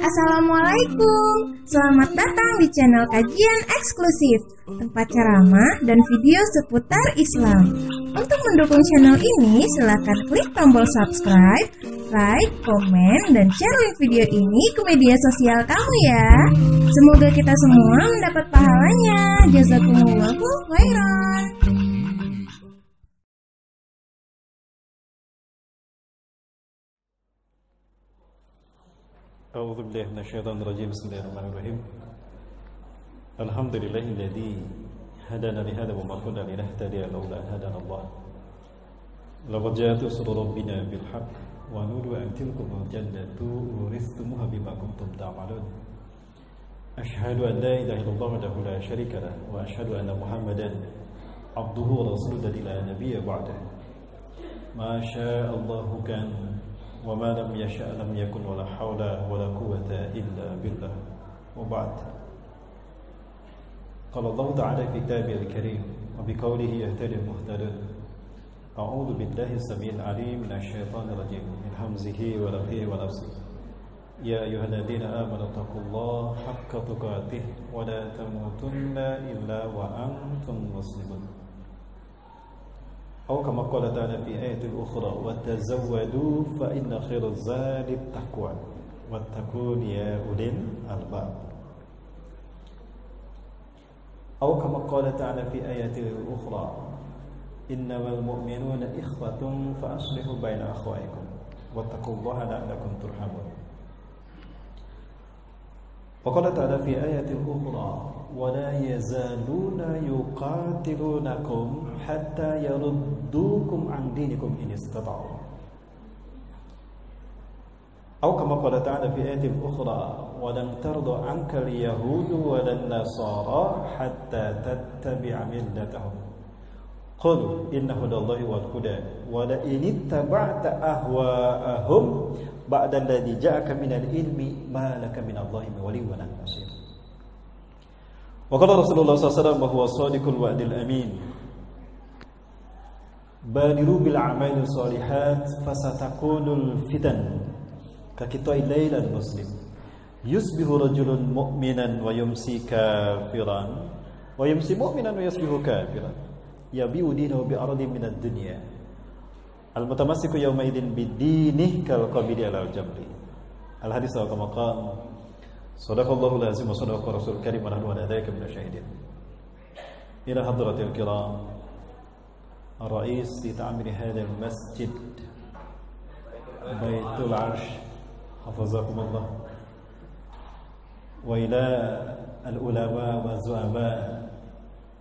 Assalamualaikum, selamat datang di channel kajian eksklusif, tempat ceramah dan video seputar Islam. Untuk mendukung channel ini, silakan klik tombol subscribe, like, komen, dan share link video ini ke media sosial kamu ya. Semoga kita semua mendapat pahalanya. Jazakumullahu khairan. أعوذ بالله من الشيطان الرجيم بسم الله الرحمن الرحيم الحمد لله الذي هدانا لهذا وما كنا لنهتدي لولا أن هدانا الله لقد جاءت رسل ربنا بالحق ونودوا أن تلكم الجنة أورثتموها بما كنتم تعملون أشهد أن لا إله إلا الله وحده لا شريك له وأشهد أن محمدا عبده ورسوله الذي لا نبي بعده ما شاء الله كان وما لم يشاء لم يكن ولا حول ولا قوة إلا بالله وبعد قال الله تعالى في كتابه الكريم وبقوله يهتدي المهتدون أعوذ بالله السميع العليم من الشيطان الرجيم من همزه ونفخه ونفسه يا أيها الذين آمنوا اتقوا الله حق تقاته ولا تموتن إلا وأنتم مسلمون أو كما قال تعالى في آية أخرى وتزودوا فإن خير الزاد التقوى واتقون يا أولي الألباب أو كما قال تعالى في آية أخرى إنما المؤمنون إخوة فأصلحوا بين أخويكم واتقوا الله لعلكم ترحمون وقال تعالى في آية أخرى ولا يزالون يقاتلونكم حتى يردوكم عن دينكم إن استطاعوا أو كما قال تعالى في آية أخرى ولن ترضى عنك اليهود ولا النصارى حتى تتبع ملتهم قل إن هدى الله هو الهدى ولئن اتبعت أهواءهم بعد الذي جاءك من العلم ما لك من الله من ولي ولا نصير وقال رسول الله صلى الله عليه وسلم وهو الصادق الوعد الأمين بادروا بالأعمال الصالحات فستكون الفتن كقطع الليل المسلم يصبح رجل مؤمنا ويمسي كافرا ويمسي مؤمنا ويصبح كافرا يبيع دينه بعرض من الدنيا المتمسك يومئذ بدينه كالقبيل على الجمر الحديث كما قال صدق الله العظيم وصدق رسول الكريم ونحن على ذلك من الشاهدين. إلى حضرة الكرام الرئيس لتعمير هذا المسجد بيت العرش حفظكم الله وإلى العلماء والزعماء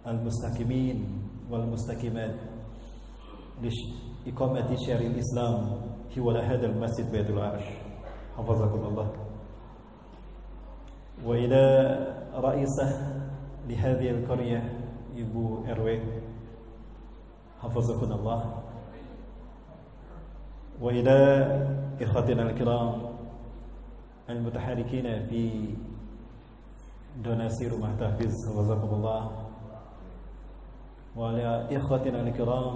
المستقيمين والمستقيمات لإقامة شريعة الإسلام في ولا هذا المسجد بيت العرش حفظكم الله وإلى رئيسة لهذه القرية Ibu RW حفظكم الله وإلى إخوتنا الكرام المتحركين في donasi rumah tahfiz حفظكم الله وعلى إخوتنا الكرام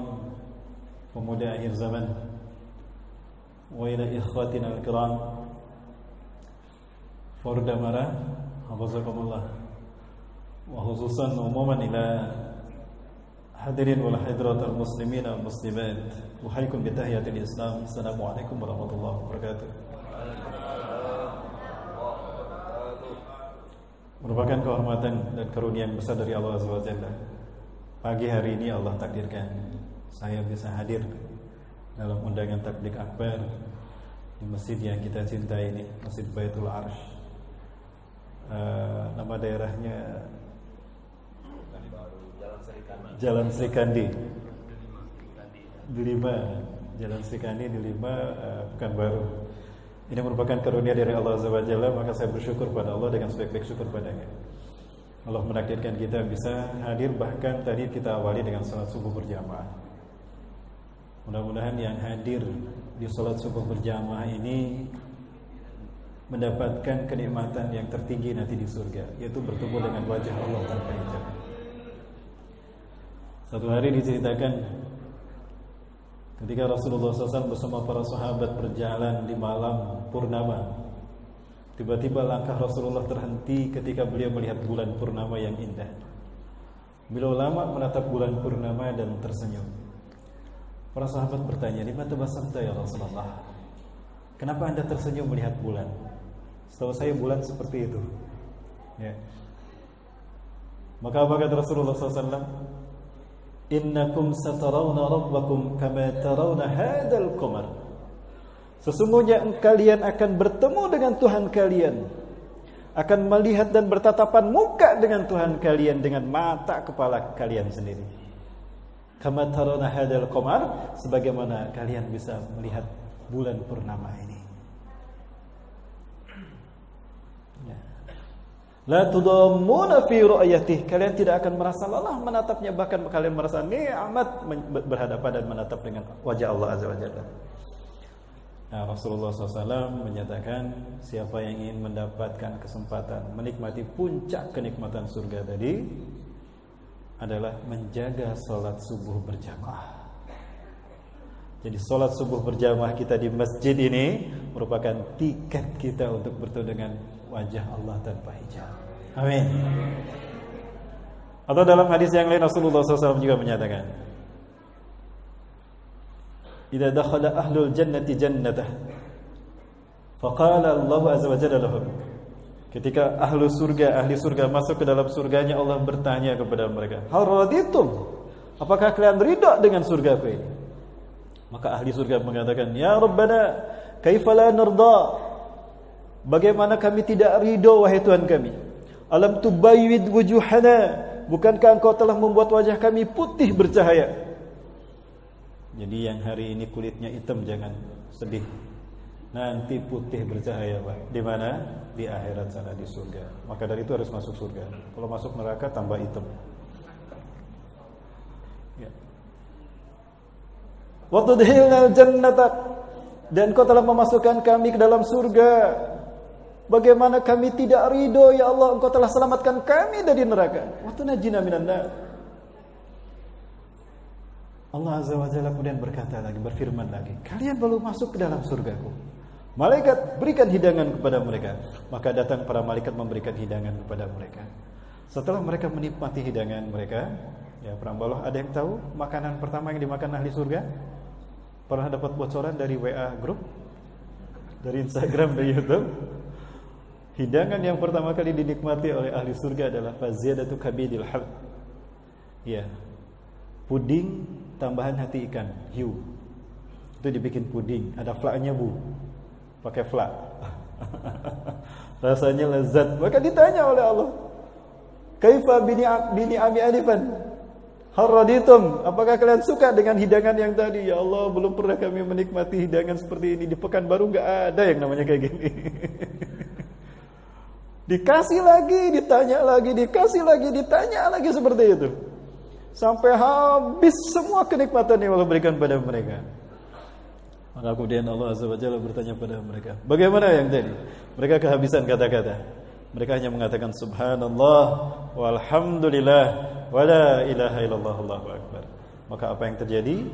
pemuda akhir zaman وإلى إخوتنا الكرام Forda Mara hafazakumullah wa khususan umuman ila hadirin wal hadirat al muslimin wal muslimat uhayyikum bi tahiyatil islam assalamualaikum warahmatullahi wabarakatuh. Merupakan kehormatan dan karunia yang besar dari Allah Azza wa Jalla. Pagi hari ini Allah takdirkan saya bisa hadir dalam undangan tabligh akbar di masjid yang kita cintai ini, Masjid Baitul Arsh. Nama daerahnya Jalan Srikandi di 5 Jalan Srikandi di 5 Pekanbaru. Ini merupakan karunia dari Allah Azza wa Jalla, maka saya bersyukur pada Allah dengan sebaik-baik syukur padanya. Allah menakdirkan kita bisa hadir, bahkan tadi kita awali dengan salat subuh berjamaah. Mudah-mudahan yang hadir di salat subuh berjamaah ini mendapatkan kenikmatan yang tertinggi nanti di surga, yaitu bertemu dengan wajah Allah tanpa hijab. Satu hari diceritakan ketika Rasulullah SAW bersama para sahabat berjalan di malam purnama, Tiba-tiba langkah Rasulullah terhenti ketika beliau melihat bulan purnama yang indah. Beliau lama menatap bulan purnama dan tersenyum. Para sahabat bertanya, "Lima tabasamta ya Rasulullah?" Kenapa Anda tersenyum melihat bulan? Setahu saya bulan seperti itu. Ya. Maka apa kata Rasulullah SAW? "Innakum satarawna rabbakum kama tarawna hadzal qamar." Sesungguhnya kalian akan bertemu dengan Tuhan kalian, akan melihat dan bertatapan muka dengan Tuhan kalian dengan mata kepala kalian sendiri. Kama tarawna hadzal qamar, sebagaimana kalian bisa melihat bulan purnama ini. La tudammuna fi ru'yatihi, kalian tidak akan merasa lelah menatapnya, bahkan kalian merasa nikmat berhadapan dan menatap dengan wajah Allah Azza wa Jalla. Nah, Rasulullah SAW menyatakan siapa yang ingin mendapatkan kesempatan menikmati puncak kenikmatan surga tadi adalah menjaga sholat subuh berjamaah. Jadi sholat subuh berjamaah kita di masjid ini merupakan tiket kita untuk bertemu dengan wajah Allah tanpa hijab. Amin. Atau dalam hadis yang lain Rasulullah SAW juga menyatakan, "Idza dakhala ahlul jannati jannatah, faqala Allah azza wa jalla lahum." Ketika ahli surga masuk ke dalam surganya, Allah bertanya kepada mereka, "Hal raditum?" Apakah kalian ridha dengan surgaku ini? Maka ahli surga mengatakan, "Ya Rabbana, kaifa la narda?" Bagaimana kami tidak ridho wahai Tuhan kami? Alam tubayyid wujuhana, bukankah Engkau telah membuat wajah kami putih bercahaya? Jadi yang hari ini kulitnya hitam jangan sedih. Nanti putih bercahaya, Pak. Di mana? Di akhirat sana, di surga. Maka dari itu harus masuk surga. Kalau masuk neraka tambah hitam. Ya. Wa tudkhilnal jannata, dan Engkau telah memasukkan kami ke dalam surga. Bagaimana kami tidak ridho, ya Allah, Engkau telah selamatkan kami dari neraka. Wa tunajjina minan nar. Allah Azza wa Jalla kemudian berkata lagi, berfirman lagi, "Kalian baru masuk ke dalam surgaku. Malaikat berikan hidangan kepada mereka." Maka datang para malaikat memberikan hidangan kepada mereka. Setelah mereka menikmati hidangan mereka, ya Prambalah, ada yang tahu makanan pertama yang dimakan ahli surga? Pernah dapat bocoran dari WA grup? Dari Instagram, dari YouTube? Hidangan yang pertama kali dinikmati oleh ahli surga adalah faziyadatu kabidil hab. Ya. Puding tambahan hati ikan, hiu. Itu dibikin puding, ada flaknya, Bu. Pakai flak. Rasanya lezat. Maka ditanya oleh Allah, "Kaifa bini ami alifan? Hal raditum?" Apakah kalian suka dengan hidangan yang tadi? Ya Allah, belum pernah kami menikmati hidangan seperti ini. Di Pekanbaru enggak ada yang namanya kayak gini. Dikasih lagi, ditanya lagi, dikasih lagi, ditanya lagi seperti itu. Sampai habis semua kenikmatan yang Allah berikan pada mereka. Maka kemudian Allah Azza wa Jalla bertanya pada mereka, "Bagaimana yang tadi?" Mereka kehabisan kata-kata. Mereka hanya mengatakan subhanallah walhamdulillah wala ilaha illallah Allahu akbar. Maka apa yang terjadi?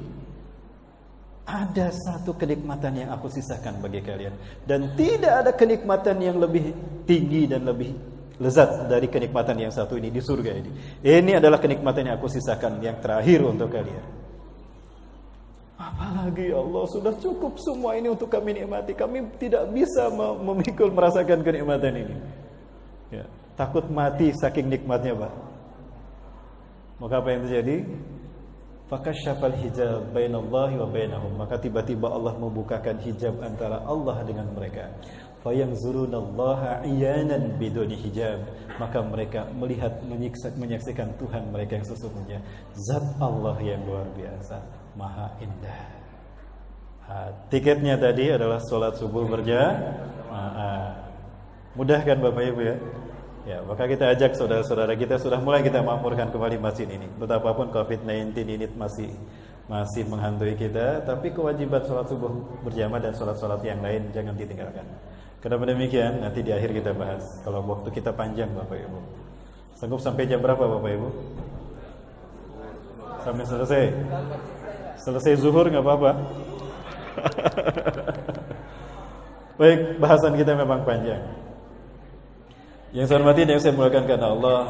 Ada satu kenikmatan yang aku sisakan bagi kalian, dan tidak ada kenikmatan yang lebih tinggi dan lebih lezat dari kenikmatan yang satu ini di surga ini. Ini adalah kenikmatan yang aku sisakan yang terakhir untuk kalian. Apalagi ya Allah, sudah cukup semua ini untuk kami nikmati. Kami tidak bisa memikul merasakan kenikmatan ini. Ya, takut mati saking nikmatnya, Pak. Maka apa yang terjadi? Fakasyafal hijab bainallahi wa bainahum. Maka tiba-tiba Allah membukakan hijab antara Allah dengan mereka. Fayanzurunallaha iyanan biduni hijab. Maka mereka melihat, menyaksikan Tuhan mereka yang sesungguhnya. Zat Allah yang luar biasa, maha indah. Tiketnya tadi adalah sholat subuh berjamaah. Mudah kan Bapak Ibu ya? Ya, maka kita ajak saudara-saudara kita, sudah mulai kita makmurkan kembali masjid ini. Betapapun COVID-19 ini masih menghantui kita, tapi kewajiban sholat subuh berjamaah dan sholat-sholat yang lain jangan ditinggalkan. Kenapa demikian? Nanti di akhir kita bahas. Kalau waktu kita panjang Bapak Ibu. Sanggup sampai jam berapa Bapak Ibu? Sampai selesai. Selesai zuhur nggak apa-apa. Baik, bahasan kita memang panjang. Yang saya hormati dan yang saya muliakan karena Allah,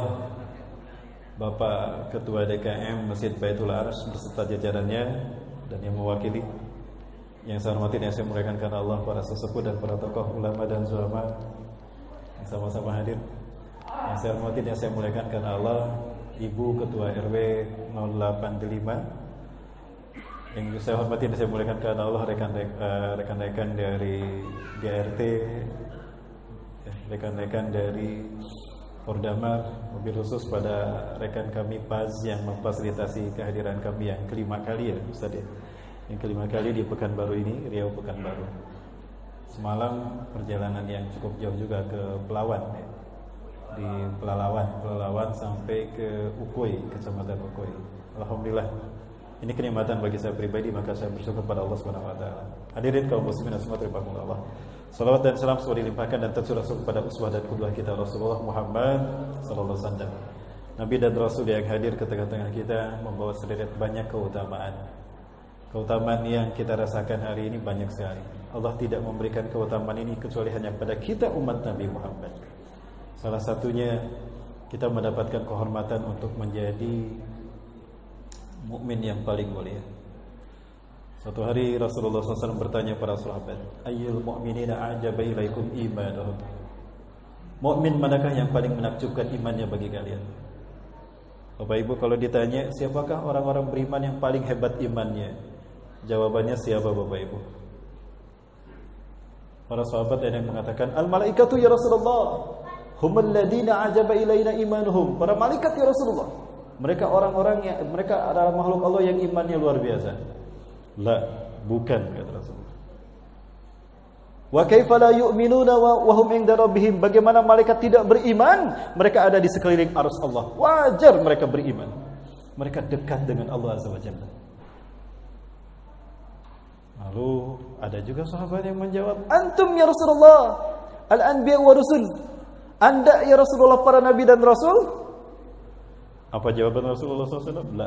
Bapak Ketua DKM Masjid Baitul Arsh beserta jajarannya dan yang mewakili. Yang saya hormati dan yang saya muliakan karena Allah, para sesepuh dan para tokoh ulama dan ulama yang sama-sama hadir. Yang saya hormati dan yang saya muliakan karena Allah, Ibu Ketua RW 085. Yang saya hormati dan saya muliakan karena Allah, rekan-rekan dari DRT, rekan-rekan dari Pordamar, mobil khusus pada rekan kami PAZ yang memfasilitasi kehadiran kami yang kelima kali ya Ustaz ya. Yang kelima kali di Pekanbaru ini, Riau Pekanbaru. Semalam perjalanan yang cukup jauh juga ke Pelawan ya. Di Pelalawan sampai ke Ukui, Kecamatan Ukui. Alhamdulillah. Ini kenikmatan bagi saya pribadi, maka saya bersyukur pada Allah Subhanahu wa taala. Hadirin kaum muslimin semua, terima kasih Allah. Salawat dan salam semua dilimpahkan dan tercurah kepada uswah dan qudwah kita Rasulullah Muhammad sallallahu alaihi wasallam. Nabi dan Rasul yang hadir ke tengah-tengah kita membawa sederet banyak keutamaan. Keutamaan yang kita rasakan hari ini banyak sekali. Allah tidak memberikan keutamaan ini kecuali hanya pada kita umat Nabi Muhammad. Salah satunya kita mendapatkan kehormatan untuk menjadi mukmin yang paling mulia. Suatu hari Rasulullah SAW bertanya para sahabat, ayyul mu'minina a'jaba ilaikum imanuhum. Mukmin manakah yang paling menakjubkan imannya bagi kalian? Bapak Ibu, kalau ditanya siapakah orang-orang beriman yang paling hebat imannya, jawabannya siapa Bapak Ibu? Para sahabat ada yang mengatakan al-malaikatu ya Rasulullah, humul ladina a'jaba ilaina imanuhum. Para malaikat ya Rasulullah, mereka orang-orang yang mereka adalah makhluk Allah yang imannya luar biasa. La, bukan, kata Rasulullah. Wa kaifa la yu'minuna wa hum 'inda rabbihim. Bagaimana malaikat tidak beriman? Mereka ada di sekeliling arus Allah. Wajar mereka beriman. Mereka dekat dengan Allah Azza wa Jalla. Lalu ada juga sahabat yang menjawab, antum ya Rasulullah, al-anbiya wa rusul. Anda ya Rasulullah para nabi dan rasul? Apa jawaban Rasulullah SAW? La,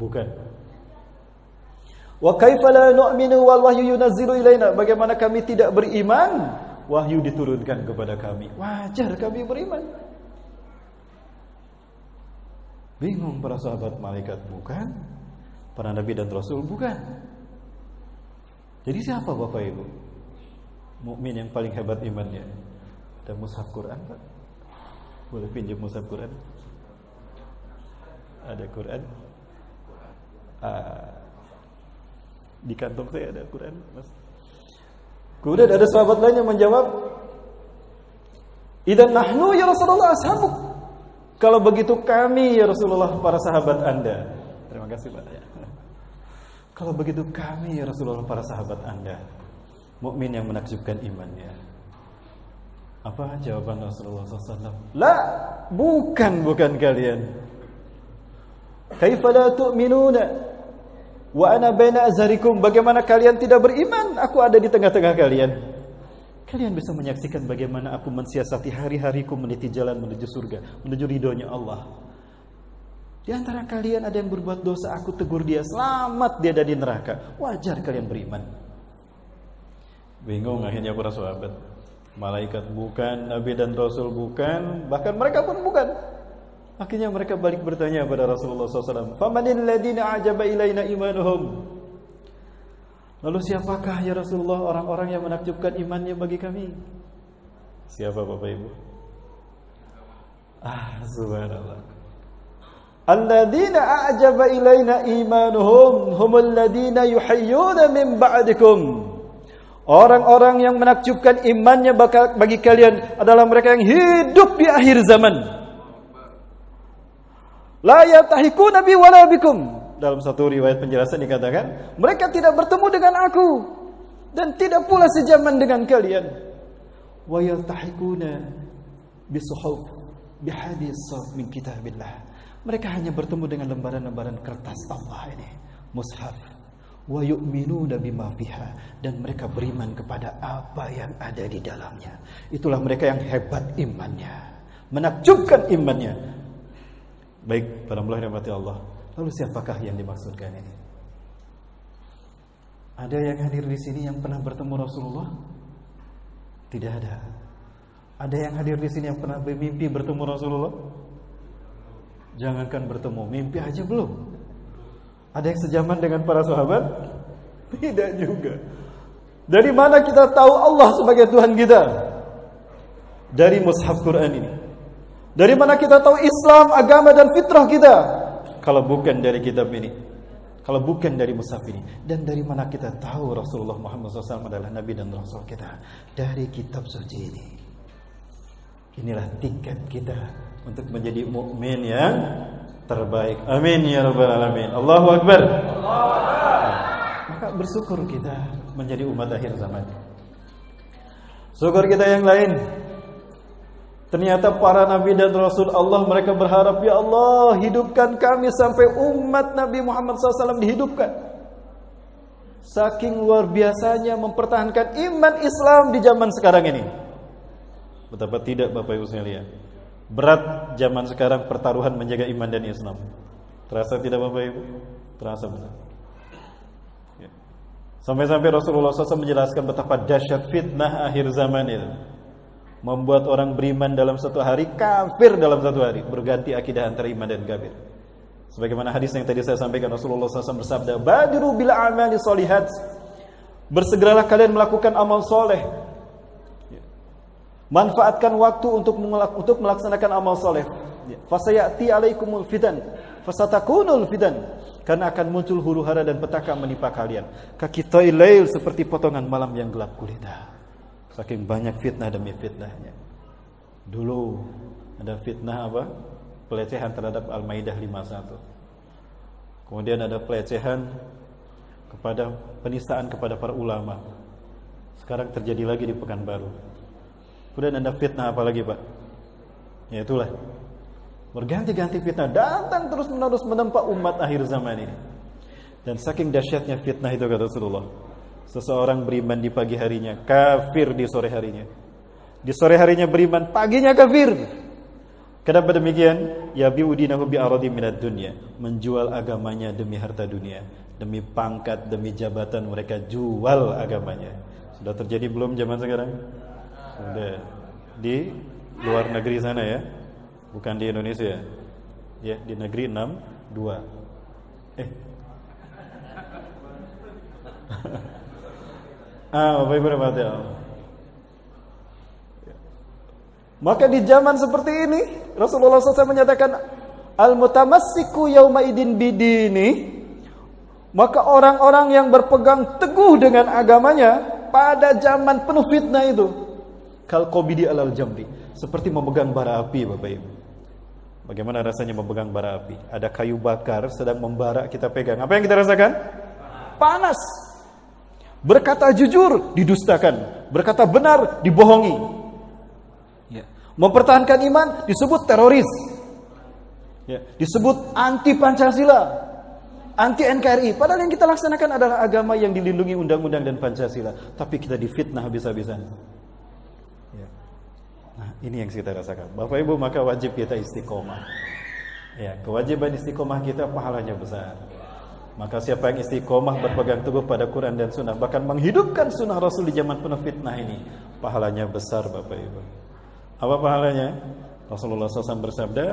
bukan. Wa kaifa la nu'minu wal wahyu yunazzilu ilaina. Bagaimana kami tidak beriman? Wahyu diturunkan kepada kami. Wajar kami beriman. Bingung para sahabat, malaikat bukan, para nabi dan rasul bukan. Jadi siapa Bapak Ibu? Mukmin yang paling hebat imannya? Ada mushaf Quran, Pak? Boleh pinjam mushaf Quran? Ada Quran? Di kantong saya ada Quran, Mas. Kemudian ada sahabat lain yang menjawab, idan nahnu ya Rasulullah ashabuk. Kalau begitu kami ya Rasulullah para sahabat Anda. Terima kasih Pak. Kalau begitu kami ya Rasulullah para sahabat Anda. Mukmin yang menakjubkan imannya. Apa jawaban Rasulullah SAW? La, bukan kalian. Kaifa la tu'minuna wa ana baina azharikum. Bagaimana kalian tidak beriman? Aku ada di tengah-tengah kalian. Kalian bisa menyaksikan bagaimana aku mensiasati hari-hariku meniti jalan menuju surga, menuju ridhonya Allah. Di antara kalian ada yang berbuat dosa, aku tegur dia, selamat dia dari neraka. Wajar kalian beriman. Bingung akhirnya para sahabat. Malaikat bukan, nabi dan rasul bukan, bahkan mereka pun bukan. Akhirnya mereka balik bertanya kepada Rasulullah SAW, famanil ladina a'jaba ilaina imanuhum. Lalu siapakah ya Rasulullah orang-orang yang menakjubkan imannya bagi kami? Siapa Bapak Ibu? Subhanallah. Alladina a'jaba ilaina imanuhum humul ladina yuhayyuna min ba'dikum. Orang-orang yang menakjubkan imannya bagi kalian adalah mereka yang hidup di akhir zaman. La yatahikuna bi wala bikum. Dalam satu riwayat penjelasan dikatakan, mereka tidak bertemu dengan aku dan tidak pula sejaman dengan kalian. Wa yatahikuna bi suhuf bi hadis min kitabillah. Mereka hanya bertemu dengan lembaran-lembaran kertas Allah ini, mushaf. Wa yu'minuna bima fiha, dan mereka beriman kepada apa yang ada di dalamnya. Itulah mereka yang hebat imannya, menakjubkan imannya. Baik, para mulai rahmati Allah. Lalu siapakah yang dimaksudkan ini? Ada yang hadir di sini yang pernah bertemu Rasulullah? Tidak ada. Ada yang hadir di sini yang pernah bermimpi bertemu Rasulullah? Jangankan bertemu, mimpi aja belum. Ada yang sejaman dengan para sahabat? Tidak juga. Dari mana kita tahu Allah sebagai Tuhan kita? Dari mushaf Quran ini. Dari mana kita tahu Islam, agama dan fitrah kita? Kalau bukan dari kitab ini, kalau bukan dari mushaf ini. Dan dari mana kita tahu Rasulullah Muhammad SAW adalah Nabi dan Rasul kita? Dari kitab suci ini. Inilah tiket kita untuk menjadi mukmin yang terbaik. Amin ya rabbal alamin. Allahu akbar. Maka bersyukur kita menjadi umat akhir zaman. Syukur kita yang lain. Ternyata para nabi dan rasul Allah, mereka berharap, ya Allah, hidupkan kami sampai umat Nabi Muhammad SAW dihidupkan. Saking luar biasanya mempertahankan iman Islam di zaman sekarang ini. Betapa tidak Bapak Ibu sekalian. Berat zaman sekarang pertaruhan menjaga iman dan Islam. Terasa tidak Bapak Ibu? Terasa benar. Ya. Sampai-sampai Rasulullah SAW menjelaskan betapa dahsyat fitnah akhir zaman itu. Membuat orang beriman dalam satu hari, kafir dalam satu hari. Berganti akidah antara iman dan kafir. Sebagaimana hadis yang tadi saya sampaikan, Rasulullah SAW bersabda, Badiru bil a'mali sholihat. Bersegeralah kalian melakukan amal soleh. Manfaatkan waktu untuk melaksanakan amal soleh. Fasayati alaikumul fitan, fasatakunul fitan. Karena akan muncul huru-hara dan petaka menimpa kalian. Kakitai lail, seperti potongan malam yang gelap gulita. Saking banyak fitnah demi fitnahnya. Dulu ada fitnah apa? Pelecehan terhadap Al-Maidah 51. Kemudian ada pelecehan kepada penistaan kepada para ulama. Sekarang terjadi lagi di Pekanbaru. Kemudian ada fitnah apa lagi Pak? Ya itulah. Berganti-ganti fitnah datang terus-menerus menempa umat akhir zaman ini. Dan saking dahsyatnya fitnah itu kata Rasulullah, seseorang beriman di pagi harinya, kafir di sore harinya. Di sore harinya beriman, paginya kafir. Kenapa demikian? Ya bi'udinahu bi'aradi minad dunya. Menjual agamanya demi harta dunia, demi pangkat, demi jabatan, mereka jual agamanya. Sudah terjadi belum zaman sekarang? Sudah. Di luar negeri sana ya, bukan di Indonesia ya, di negeri 62. Bapak Ibu rahmati Allah. Maka di zaman seperti ini Rasulullah SAW menyatakan, al-mutamassiku yauma idin bidini. Maka orang-orang yang berpegang teguh dengan agamanya pada zaman penuh fitnah itu, kal qabidi alal jamri, seperti memegang bara api Bapak Ibu. Bagaimana rasanya memegang bara api? Ada kayu bakar sedang membara, kita pegang. Apa yang kita rasakan? Panas. Berkata jujur didustakan, berkata benar dibohongi. Ya. Mempertahankan iman disebut teroris. Ya. Disebut anti Pancasila, anti NKRI. Padahal yang kita laksanakan adalah agama yang dilindungi undang-undang dan Pancasila, tapi kita difitnah habis-habisan. Ya. Nah, ini yang kita rasakan. Bapak Ibu, maka wajib kita istiqomah. Ya, kewajiban istiqomah kita pahalanya besar. Maka siapa yang istiqomah berpegang teguh pada Quran dan Sunnah, bahkan menghidupkan Sunnah Rasul di zaman penuh fitnah ini, pahalanya besar Bapak Ibu. Apa pahalanya? Rasulullah SAW bersabda,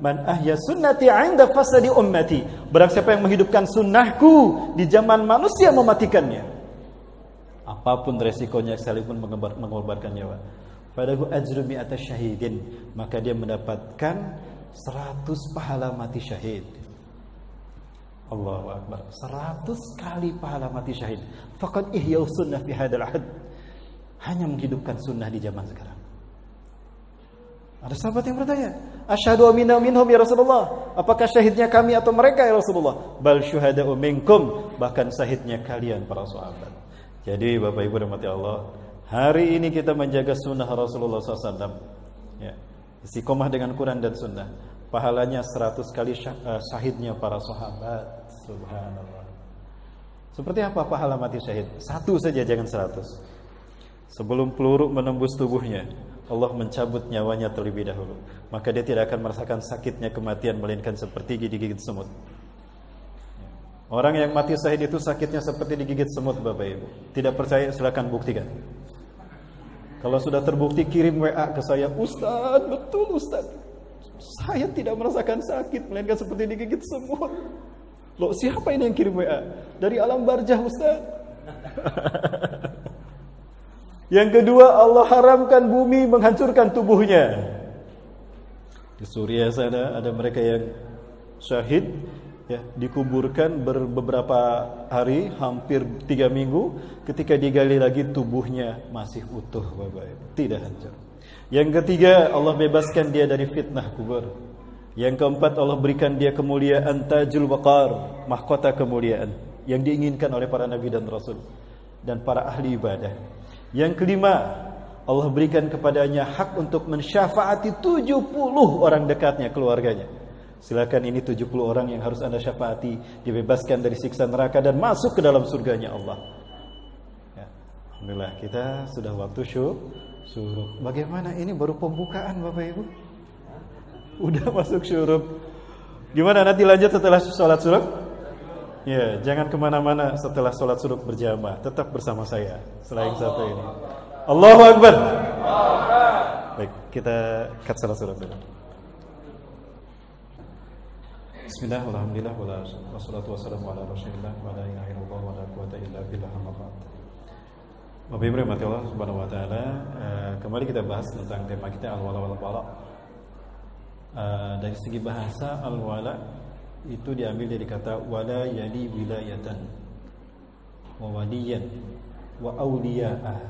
Man ahya sunnati 'inda fasadi ummati. Barang siapa yang menghidupkan sunnahku di zaman manusia mematikannya, apapun resikonya sekalipun mengorbankan nyawa, falahu ajru mi'ata syahidin, maka dia mendapatkan 100 pahala mati syahid. Allahu Akbar. 100 kali pahala mati syahid. Faqad ihya'us sunnah fi hadzal ahad. Hanya menghidupkan sunnah di zaman sekarang. Ada sahabat yang bertanya, asyhadu minna minhum ya Rasulullah. Apakah syahidnya kami atau mereka ya Rasulullah? Bal syuhada'u minkum, bahkan syahidnya kalian para sahabat. Jadi Bapak Ibu rahmati Allah, hari ini kita menjaga sunnah Rasulullah SAW. Ya. Istiqomah dengan Quran dan Sunnah. Pahalanya 100 kali syahidnya para sahabat. Subhanallah. Seperti apa pahala mati syahid? 1 saja, jangan 100. Sebelum peluru menembus tubuhnya, Allah mencabut nyawanya terlebih dahulu. Maka dia tidak akan merasakan sakitnya kematian, melainkan seperti digigit semut. Orang yang mati syahid itu sakitnya seperti digigit semut Bapak Ibu. Tidak percaya silakan buktikan. Kalau sudah terbukti kirim WA ke saya, Ustaz, betul Ustaz, saya tidak merasakan sakit, melainkan seperti digigit semut. Loh, siapa ini yang kirim WA? Dari alam barzah Ustaz. Yang kedua, Allah haramkan bumi menghancurkan tubuhnya. Di Suriah sana ada mereka yang syahid, ya, dikuburkan beberapa hari, hampir 3 minggu. Ketika digali lagi tubuhnya masih utuh, Bapak Ibu, tidak hancur. Yang ketiga, Allah bebaskan dia dari fitnah kubur. Yang keempat, Allah berikan dia kemuliaan tajul waqar, mahkota kemuliaan yang diinginkan oleh para nabi dan rasul dan para ahli ibadah. Yang kelima, Allah berikan kepadanya hak untuk mensyafaati 70 orang dekatnya, keluarganya. Silakan, ini 70 orang yang harus Anda syafaati, dibebaskan dari siksa neraka dan masuk ke dalam surganya Allah. Ya, alhamdulillah, kita sudah waktu syuruk. Bagaimana ini baru pembukaan Bapak Ibu? Udah masuk syuruk. Gimana nanti lanjut setelah sholat syuruk? Ya, jangan kemana-mana setelah sholat syuruk berjamaah. Tetap bersama saya selain satu ini. Allahu Akbar. Baik, kita cut sholat syuruk dulu. Bismillah, alhamdulillah, wassalatu wassalamu ala rasulillah, wa la ilaha illallah, wa la quwata illa billah, amma ba'd. Bapak Ibu rahmati Allah subhanahu wa ta'ala, kembali kita bahas tentang tema kita al-wala wal bara. Dari segi bahasa, al-wala itu diambil dari kata wala yali wilayatan wa waliyan wa awliya'ah,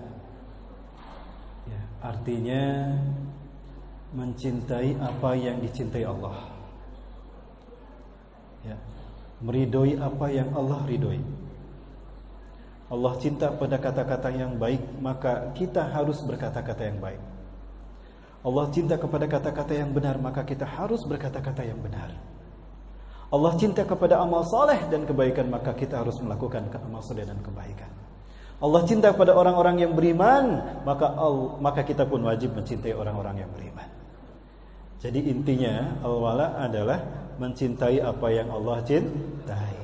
ya, artinya mencintai apa yang dicintai Allah, ya, meridhoi apa yang Allah ridhoi. Allah cinta pada kata-kata yang baik, maka kita harus berkata-kata yang baik. Allah cinta kepada kata-kata yang benar, maka kita harus berkata-kata yang benar. Allah cinta kepada amal saleh dan kebaikan, maka kita harus melakukan amal saleh dan kebaikan. Allah cinta kepada orang-orang yang beriman, maka kita pun wajib mencintai orang-orang yang beriman. Jadi intinya al-wala adalah mencintai apa yang Allah cintai.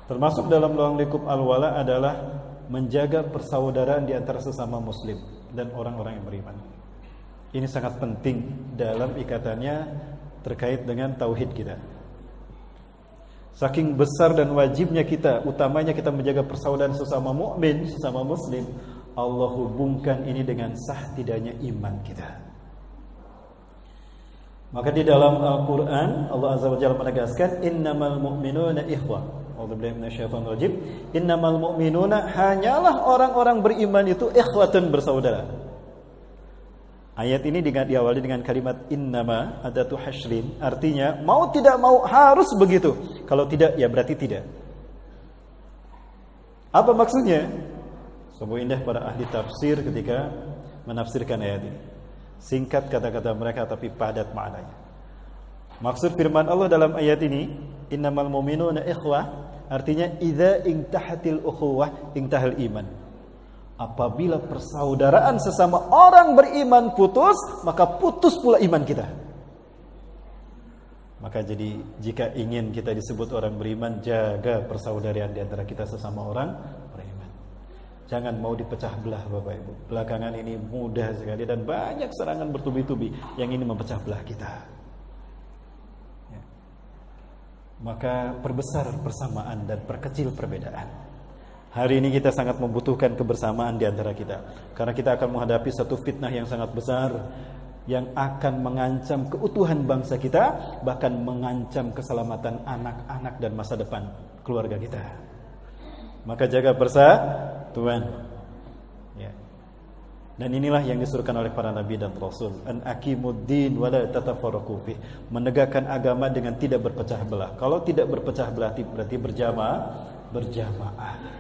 Termasuk dalam ruang lingkup al-wala adalah menjaga persaudaraan di antara sesama muslim dan orang-orang yang beriman. Ini sangat penting dalam ikatannya terkait dengan tauhid kita. Saking besar dan wajibnya kita, utamanya kita menjaga persaudaraan sesama mukmin, sesama muslim, Allah hubungkan ini dengan sah tidaknya iman kita. Maka di dalam Al-Quran Allah Azza wa Jalla menegaskan, innamal mu'minuna ikhwah. A'udzubillahi minasyaitonir rajim. Innamal mu'minuna, hanyalah orang-orang beriman itu ikhwatun, bersaudara. Ayat ini diawali dengan kalimat innama, adatu hasyrin, artinya mau tidak mau harus begitu. Kalau tidak, ya berarti tidak. Apa maksudnya? Sungguh indah para ahli tafsir ketika menafsirkan ayat ini. Singkat kata-kata mereka tapi padat maknanya. Maksud firman Allah dalam ayat ini, innamal mu'minuna ikhwah, artinya idza intahatil ukhuwah intahal iman. Apabila persaudaraan sesama orang beriman putus, maka putus pula iman kita. Maka jadi jika ingin kita disebut orang beriman, jaga persaudaraan di antara kita sesama orang beriman. Jangan mau dipecah belah Bapak Ibu. Belakangan ini mudah sekali dan banyak serangan bertubi-tubi yang ingin memecah belah kita. Ya. Maka perbesar persamaan dan perkecil perbedaan. Hari ini kita sangat membutuhkan kebersamaan di antara kita, karena kita akan menghadapi satu fitnah yang sangat besar yang akan mengancam keutuhan bangsa kita, bahkan mengancam keselamatan anak-anak dan masa depan keluarga kita. Maka jaga persatuan, ya. Dan inilah yang disuruhkan oleh para nabi dan rasul, an aqimuddin wa la tatafarraqu fi, menegakkan agama dengan tidak berpecah belah. Kalau tidak berpecah belah berarti berjamaah.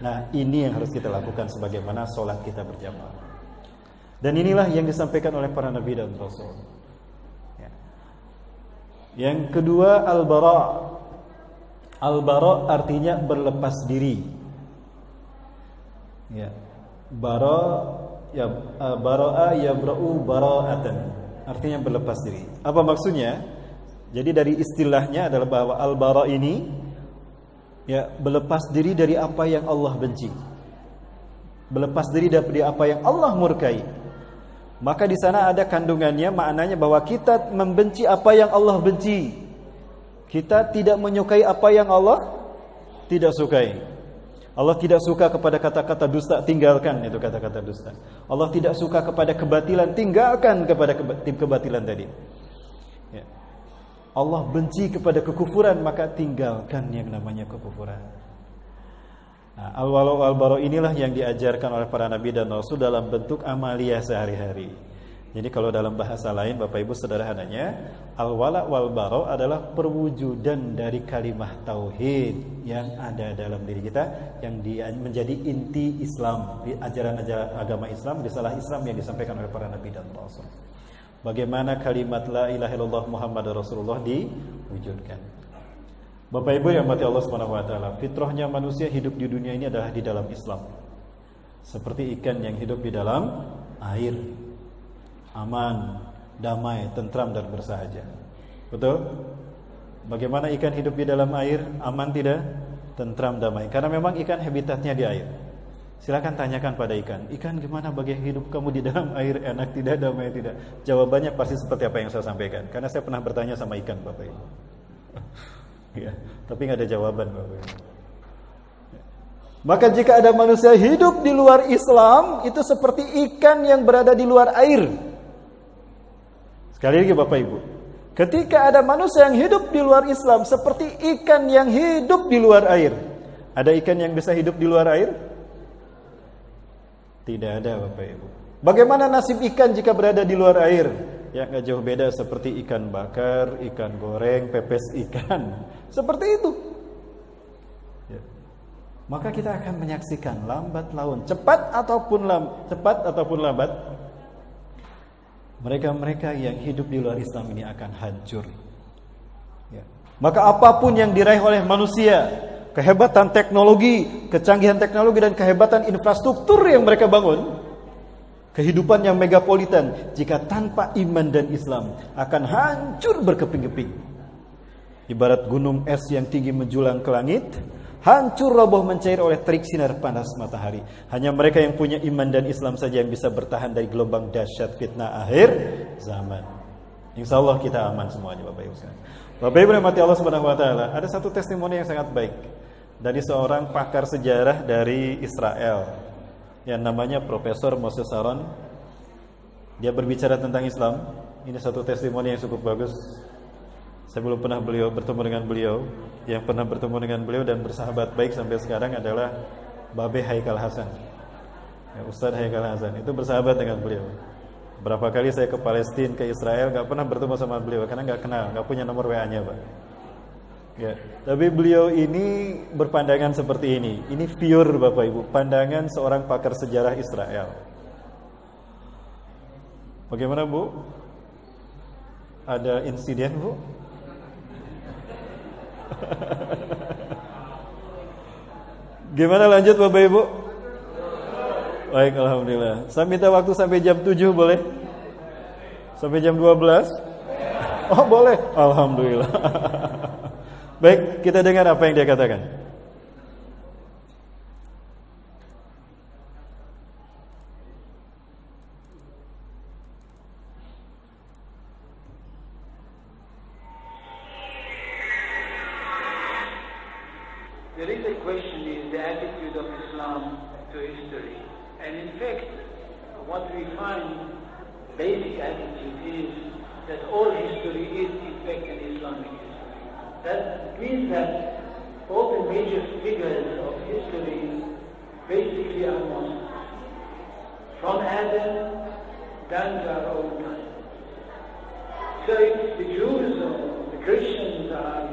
Nah, ini yang harus kita lakukan sebagaimana sholat kita berjamaah. Dan inilah yang disampaikan oleh para nabi dan rasul. Ya. Yang kedua, al-bara. Al-bara artinya berlepas diri. Ya. Bara'a yabra'u bara'atan. Artinya berlepas diri. Apa maksudnya? Jadi dari istilahnya adalah bahwa al-bara ini, ya, berlepas diri dari apa yang Allah benci. berlepas diri dari apa yang Allah murkai. Maka di sana ada kandungannya, maknanya bahwa kita membenci apa yang Allah benci. Kita tidak menyukai apa yang Allah tidak sukai. Allah tidak suka kepada kata-kata dusta, tinggalkan itu kata-kata dusta. Allah tidak suka kepada kebatilan, tinggalkan kepada kebatilan tadi. Ya. Allah benci kepada kekufuran, maka tinggalkan yang namanya kekufuran. Nah, al-wala wal-bara inilah yang diajarkan oleh para nabi dan rasul dalam bentuk amalia sehari-hari. Jadi kalau dalam bahasa lain Bapak Ibu sederhananya, al-wala wal-bara adalah perwujudan dari kalimah tauhid yang ada dalam diri kita, yang menjadi inti Islam, di ajaran-ajaran agama Islam, risalah Islam yang disampaikan oleh para nabi dan rasul. Bagaimana kalimat la ilaha illallah Muhammadur Rasulullah diwujudkan. Bapak Ibu yang mati Allah Subhanahu wa taala, fitrahnya manusia hidup di dunia ini adalah di dalam Islam. Seperti ikan yang hidup di dalam air. Aman, damai, tentram dan bersahaja. Betul? Bagaimana ikan hidup di dalam air? Aman tidak? Tentram, damai. Karena memang ikan habitatnya di air. Silakan tanyakan pada ikan, ikan gimana bagaimana hidup kamu di dalam air? Enak tidak, damai tidak? Jawabannya pasti seperti apa yang saya sampaikan. Karena saya pernah bertanya sama ikan, Bapak Ibu. Ya, tapi nggak ada jawaban, Bapak Ibu. Maka jika ada manusia hidup di luar Islam, itu seperti ikan yang berada di luar air. Sekali lagi Bapak Ibu, ketika ada manusia yang hidup di luar Islam, seperti ikan yang hidup di luar air. Ada ikan yang bisa hidup di luar air? Tidak ada, Bapak Ibu. Bagaimana nasib ikan jika berada di luar air? Ya nggak jauh beda seperti ikan bakar, ikan goreng, pepes ikan. Seperti itu. Ya. Maka kita akan menyaksikan lambat laun, cepat ataupun lambat, mereka-mereka yang hidup di luar Islam ini akan hancur. Ya. Maka apapun yang diraih oleh manusia, kehebatan teknologi, kecanggihan teknologi dan kehebatan infrastruktur yang mereka bangun, kehidupan yang megapolitan, jika tanpa iman dan Islam akan hancur berkeping-keping. Ibarat gunung es yang tinggi menjulang ke langit, hancur roboh mencair oleh terik sinar panas matahari. Hanya mereka yang punya iman dan Islam saja yang bisa bertahan dari gelombang dahsyat fitnah akhir zaman. Insya Allah kita aman semuanya, Bapak Ibu sekalian. Bapak Ibu yang mati Allah Subhanahu wa taala, ada satu testimoni yang sangat baik dari seorang pakar sejarah dari Israel yang namanya Profesor Moses Saron. Dia berbicara tentang Islam. Ini satu testimoni yang cukup bagus. Saya belum pernah bertemu dengan beliau. Yang pernah bertemu dengan beliau dan bersahabat baik sampai sekarang adalah Babe Haikal Hasan, ya, Ustadz Haikal Hasan. Itu bersahabat dengan beliau. Berapa kali saya ke Palestina, ke Israel, gak pernah bertemu sama beliau karena gak kenal, gak punya nomor WA-nya, Pak. Ya, tapi beliau ini berpandangan seperti ini. Ini pure, Bapak Ibu, pandangan seorang pakar sejarah Israel. Bagaimana, Bu? Ada insiden, Bu? Gimana lanjut, Bapak Ibu? Baik, alhamdulillah. Saya minta waktu sampai jam 7 boleh? Sampai jam 12? Oh, boleh. Alhamdulillah. Baik, kita dengar apa yang dia katakan. There is a question in the attitude of Islam to history. And in fact, what we find, basic attitude is that all history is in fact an Islamic history. That means that all the major figures of history basically are Muslims. From Adam down to our own time. So if the Jews or the Christians are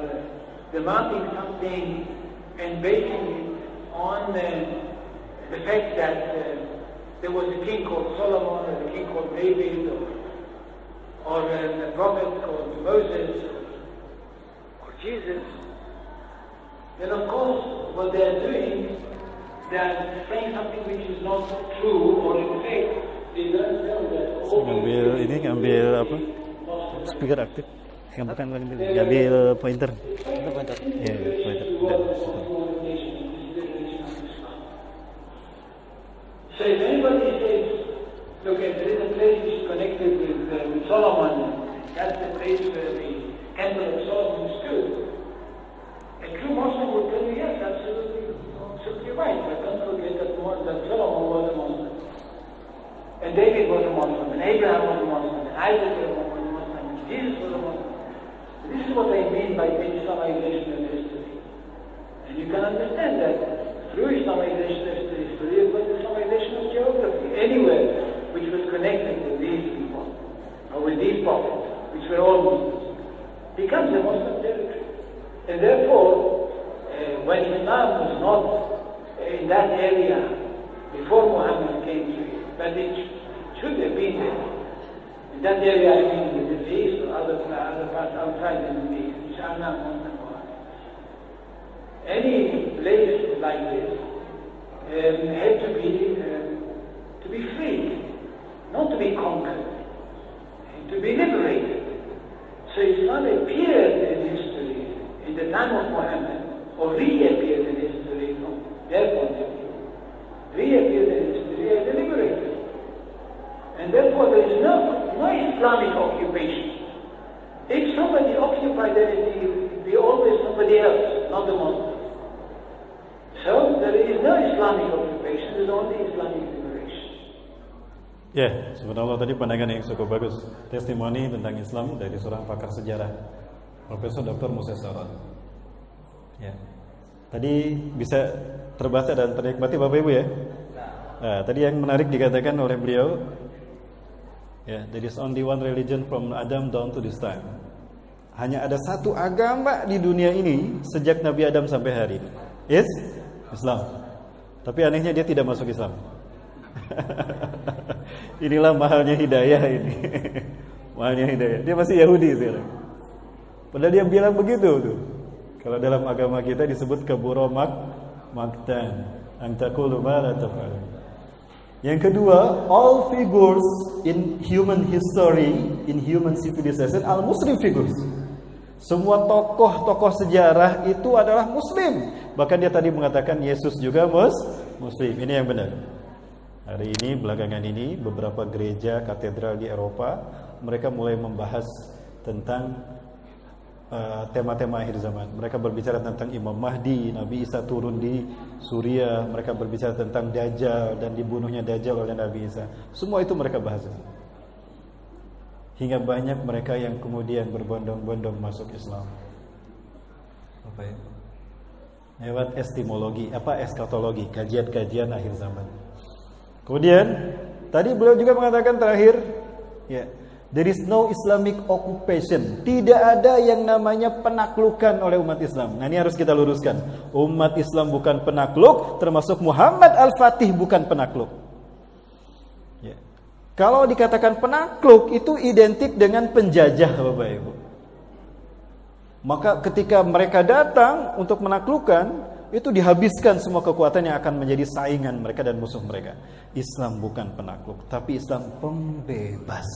demanding something and basing it on the fact that there was a king called Solomon, or a king called David, or a prophet called Moses, Jesus, then of course what they are doing, they are saying something which is not true, or in fact they don't know that all ngambil apa? Speaker aktif. Ngambil pointer. Ya, pointer. So if anybody says, look, if there is a place which is connected with Solomon, that's the place where the temple of Solomon stood, a true Muslim would tell you, yes, absolutely right, but don't forget that Solomon was a Muslim. And David was a Muslim, and Abraham was a Muslim, and Isaac was a Muslim, and Jesus was a Muslim. This is what I mean by the Islamization of history. And you can understand that through Islamization of history, but Islamization of geography, anywhere which was connected with these people, or with these prophets, which were all Muslims, becomes a Muslim territory. And therefore, when Islam was not in that area before Muhammad came to it, but it should have been there. In that area, I mean the Middle East or other parts outside the Middle East, which are not Muslim. Any place like this had to be free, not to be conquered, and to be liberated. So Islam appeared in history in the time of Muhammad, or reappeared in history from their point of view, reappeared in history as a liberator. And therefore there is no Islamic occupation. If somebody occupied anything, it would be always somebody else, not the Muslim. So there is no Islamic occupation, there is only Islamic liberation. Ya, subhanallah, tadi pandangan yang cukup bagus. Testimoni tentang Islam dari seorang pakar sejarah, Profesor Dr. Musa Sarat. Ya. Tadi bisa terbaca dan ternikmati Bapak Ibu ya. Nah, tadi yang menarik dikatakan oleh beliau, ya, there is only one religion from Adam down to this time. Hanya ada satu agama di dunia ini sejak Nabi Adam sampai hari ini. Yes, Islam. Tapi anehnya dia tidak masuk Islam. Inilah mahalnya hidayah ini. Mahalnya hidayah. Dia masih Yahudi sekarang. Padahal dia bilang begitu tuh. Kalau dalam agama kita disebut kabura maktan, an taqulu ma la taf'al. Yang kedua, all figures in human history, in human civilization, are Muslim figures. Semua tokoh-tokoh sejarah itu adalah Muslim. Bahkan dia tadi mengatakan Yesus juga Muslim. Ini yang benar. Hari ini, belakangan ini, beberapa gereja katedral di Eropa, mereka mulai membahas tentang tema-tema akhir zaman. Mereka berbicara tentang Imam Mahdi, Nabi Isa turun di Suriah. Mereka berbicara tentang Dajjal dan dibunuhnya Dajjal oleh Nabi Isa. Semua itu mereka bahas. Hingga banyak mereka yang kemudian berbondong-bondong masuk Islam. Apa ya? Lewat eskatologi, kajian-kajian akhir zaman. Kemudian tadi beliau juga mengatakan terakhir, ya, there is no Islamic occupation. Tidak ada yang namanya penaklukan oleh umat Islam. Nah, ini harus kita luruskan. Umat Islam bukan penakluk, termasuk Muhammad Al-Fatih bukan penakluk. Ya. Kalau dikatakan penakluk itu identik dengan penjajah, Bapak Ibu. Maka ketika mereka datang untuk menaklukkan, itu dihabiskan semua kekuatan yang akan menjadi saingan mereka dan musuh mereka. Islam bukan penakluk, tapi Islam pembebas.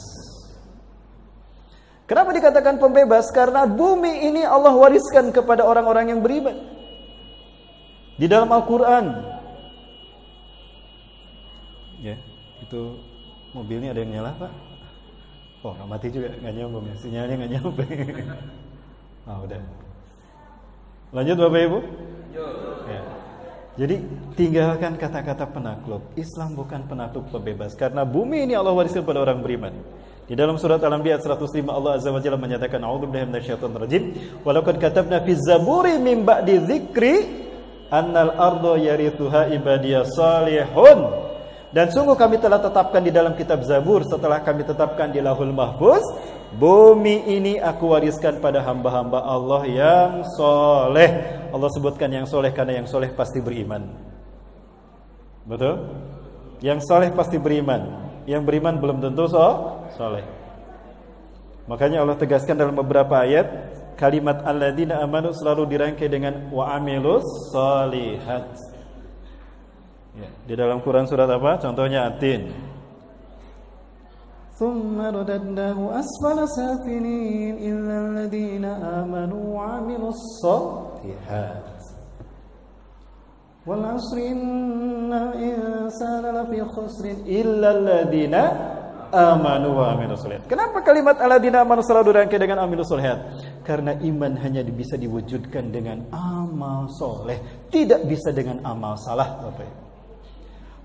Kenapa dikatakan pembebas? Karena bumi ini Allah wariskan kepada orang-orang yang beriman. Di dalam Al-Quran. Ya, itu mobilnya ada yang nyala, Pak? Oh, nggak mati juga, nggak nyambung ya. Sinyalnya nggak nyampe. Udah. Lanjut Bapak Ibu. Ya. Jadi tinggalkan kata-kata penakluk. Islam bukan penakluk, pembebas. Karena bumi ini Allah wariskan pada orang beriman. Di dalam surat Al-Anbiya 105 Allah Azza wa Jalla menyatakan, a'udzubillahi minasyaitonir rajim, wa laqad katabna fi zaburi min ba'di dzikri annal arda yarithuha ibadiyas salihun. Dan sungguh kami telah tetapkan di dalam kitab Zabur setelah kami tetapkan di Lauhul Mahfuz, bumi ini aku wariskan pada hamba-hamba Allah yang soleh. Allah sebutkan yang soleh karena yang soleh pasti beriman. Betul? Yang soleh pasti beriman. Yang beriman belum tentu soleh. Makanya Allah tegaskan dalam beberapa ayat, kalimat alladzina amanu selalu dirangkai dengan wa amilus shalihat. Ya, di dalam Quran surat apa? Contohnya At-Tin. Tsumma radadnahu asfala safilin illal ladzina amanu wa 'amilus shalihat. Wal 'asri innal insana lafi khusrin illa alladziina amanu wa amilus sholihat. Kenapa kalimat alladzina amanu selalu dirangkai dengan amilus sholihat? Karena iman hanya bisa diwujudkan dengan amal soleh, tidak bisa dengan amal salah, Bapak Ibu.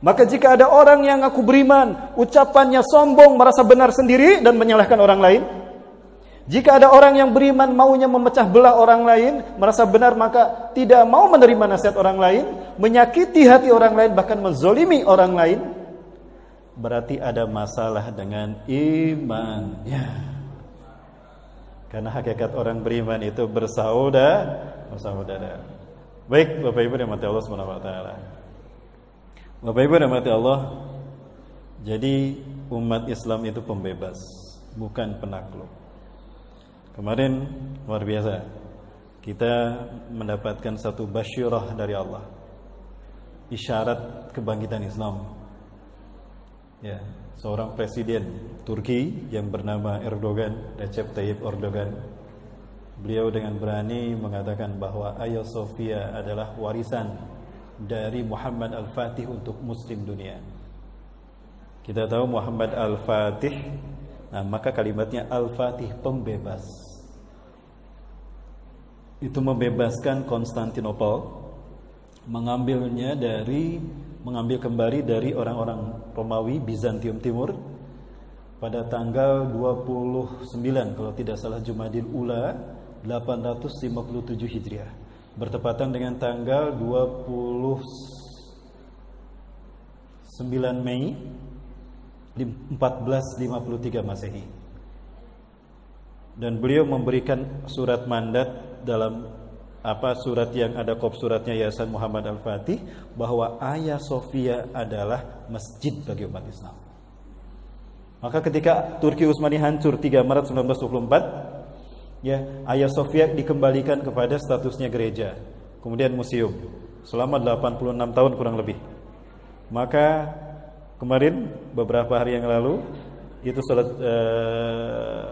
Maka jika ada orang yang ngaku beriman, ucapannya sombong, merasa benar sendiri dan menyalahkan orang lain. Jika ada orang yang beriman maunya memecah belah orang lain, merasa benar maka tidak mau menerima nasihat orang lain, menyakiti hati orang lain, bahkan menzolimi orang lain, berarti ada masalah dengan imannya. Karena hakikat orang beriman itu bersaudara. Baik, Bapak Ibu rahmati Allah Subhanahu wa taala. Bapak Ibu rahmati Allah, jadi umat Islam itu pembebas, bukan penakluk. Kemarin luar biasa, kita mendapatkan satu basyirah dari Allah, isyarat kebangkitan Islam. Ya, seorang presiden Turki yang bernama Erdogan, Recep Tayyip Erdogan, beliau dengan berani mengatakan bahwa Hagia Sophia adalah warisan dari Muhammad Al-Fatih untuk Muslim dunia. Kita tahu Muhammad Al-Fatih, nah maka kalimatnya Al-Fatih, pembebas. Itu membebaskan Konstantinopel, mengambil kembali dari orang-orang Romawi Bizantium Timur pada tanggal 29 kalau tidak salah Jumadil Ula 857 Hijriah, bertepatan dengan tanggal 29 Mei 1453 Masehi. Dan beliau memberikan surat mandat dalam surat yang ada kop suratnya Yayasan Muhammad Al-Fatih, bahwa Hagia Sophia adalah masjid bagi umat Islam. Maka ketika Turki Utsmani hancur 3 Maret 1924, ya, Hagia Sophia dikembalikan kepada statusnya gereja, kemudian museum selama 86 tahun kurang lebih. Maka kemarin beberapa hari yang lalu itu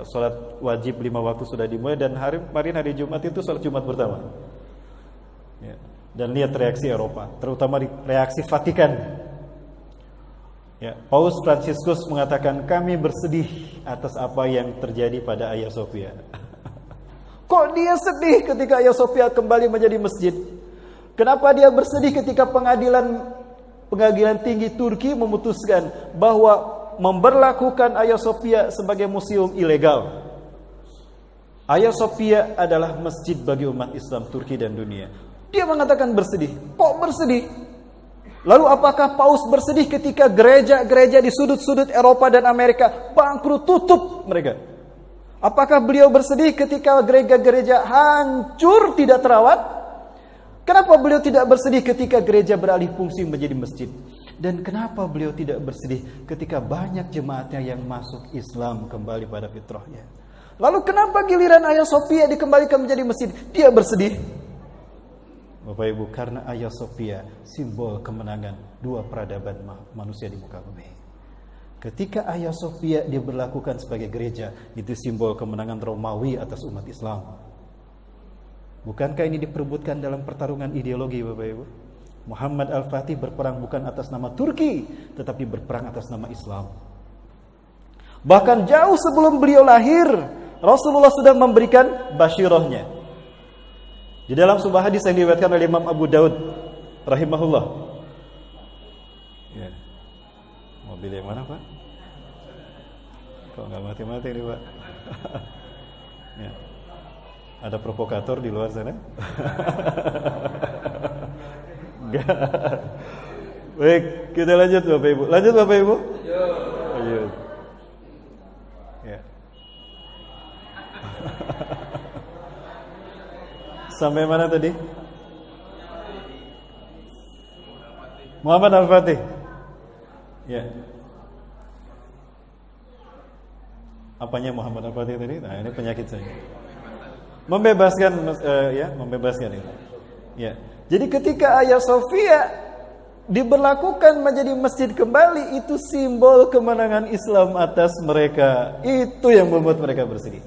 salat wajib 5 waktu sudah dimulai, dan kemarin hari Jumat itu salat Jumat pertama. Ya. Dan lihat reaksi Eropa, terutama reaksi Vatikan. Ya, Paus Fransiskus mengatakan, kami bersedih atas apa yang terjadi pada Hagia Sophia. Kok dia sedih ketika Hagia Sophia kembali menjadi masjid? Kenapa dia bersedih ketika pengadilan tinggi Turki memutuskan bahwa memberlakukan Hagia Sophia sebagai museum ilegal? Hagia Sophia adalah masjid bagi umat Islam Turki dan dunia. Dia mengatakan bersedih. Kok bersedih? Lalu apakah Paus bersedih ketika gereja-gereja di sudut-sudut Eropa dan Amerika bangkrut, tutup mereka? Apakah beliau bersedih ketika gereja-gereja hancur, tidak terawat? Kenapa beliau tidak bersedih ketika gereja beralih fungsi menjadi masjid? Dan kenapa beliau tidak bersedih ketika banyak jemaatnya yang masuk Islam kembali pada fitrahnya? Lalu kenapa giliran Hagia Sophia dikembalikan menjadi masjid dia bersedih? Bapak Ibu, karena Hagia Sophia simbol kemenangan dua peradaban manusia di muka bumi. Ketika Hagia Sophia diberlakukan sebagai gereja, itu simbol kemenangan Romawi atas umat Islam. Bukankah ini diperebutkan dalam pertarungan ideologi, Bapak Ibu? Muhammad Al-Fatih berperang bukan atas nama Turki, tetapi berperang atas nama Islam. Bahkan jauh sebelum beliau lahir, Rasulullah sudah memberikan basyirahnya. Di dalam sebuah hadis yang diriwayatkan oleh Imam Abu Daud rahimahullah. Ya. Mobil yang mana, Pak? Kok nggak mati-mati nih, Pak? Ya. Ada provokator di luar sana? Enggak. Baik, kita lanjut Bapak Ibu. Lanjut Bapak Ibu. Lanjut. Ya. Sampai mana tadi? Muhammad Al-Fatih. Ya. Apanya Muhammad Al-Fatih tadi? Nah, ini penyakit saya. Membebaskan, membebaskan itu. Ya. Jadi ketika Hagia Sophia diberlakukan menjadi masjid kembali, itu simbol kemenangan Islam atas mereka. Itu yang membuat mereka bersedih.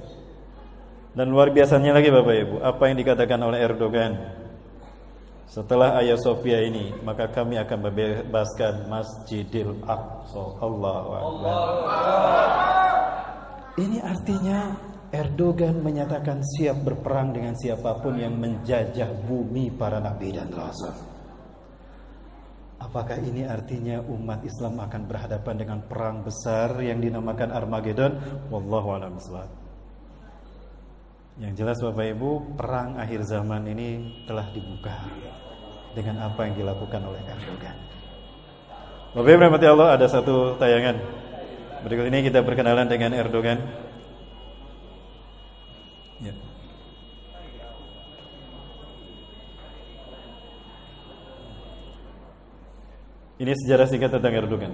Dan luar biasanya lagi Bapak Ibu, apa yang dikatakan oleh Erdogan. Setelah Hagia Sophia ini, maka kami akan membebaskan Masjidil Aqsa. Allahu Akbar. Ini artinya Erdogan menyatakan siap berperang dengan siapapun yang menjajah bumi para nabi dan rasul. Apakah ini artinya umat Islam akan berhadapan dengan perang besar yang dinamakan Armageddon? Wallahu a'lam bishawab. Yang jelas Bapak Ibu, perang akhir zaman ini telah dibuka dengan apa yang dilakukan oleh Erdogan. Bapak Ibu rahmati Allah, ada satu tayangan. Berikut ini kita berkenalan dengan Erdogan. Ya. Ini sejarah singkat tentang Erdogan.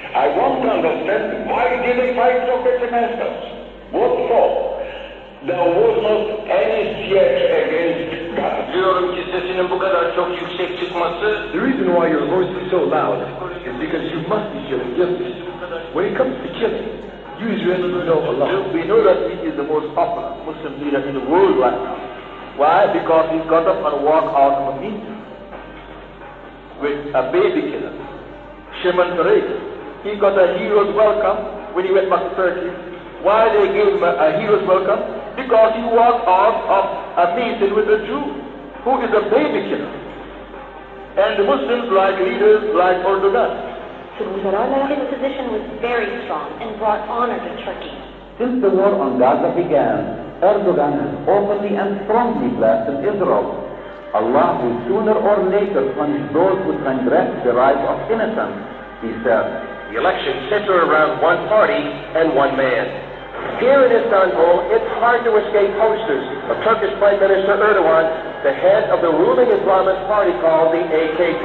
I want to understand why did they fight Soviet against us? What for? There was not any threat against God. Diyorum ki sesinin bu kadar çok yüksek çıkması. The reason why your voice is so loud is because you must be feeling guilty. When it comes to killing, you Israelis know Allah. We know that he is the most popular Muslim leader in the world right now. Why? Because he got up and walked out of a meeting with a baby killer, Shimon Peres. He got a hero's welcome when he went back to Turkey. Why they gave him a hero's welcome? Because he walked out of a meeting with a Jew who is a baby killer. And the Muslims like leaders like Erdogan. His position was very strong and brought honor to Turkey. Since the war on Gaza began, Erdogan has openly and strongly blasted Israel. Allah will sooner or later punish those who transgress the rights of innocence, he said. The elections center around one party and one man. Here in Istanbul, it's hard to escape posters of Turkish Prime Minister Erdogan, the head of the ruling Islamist party called the AKP.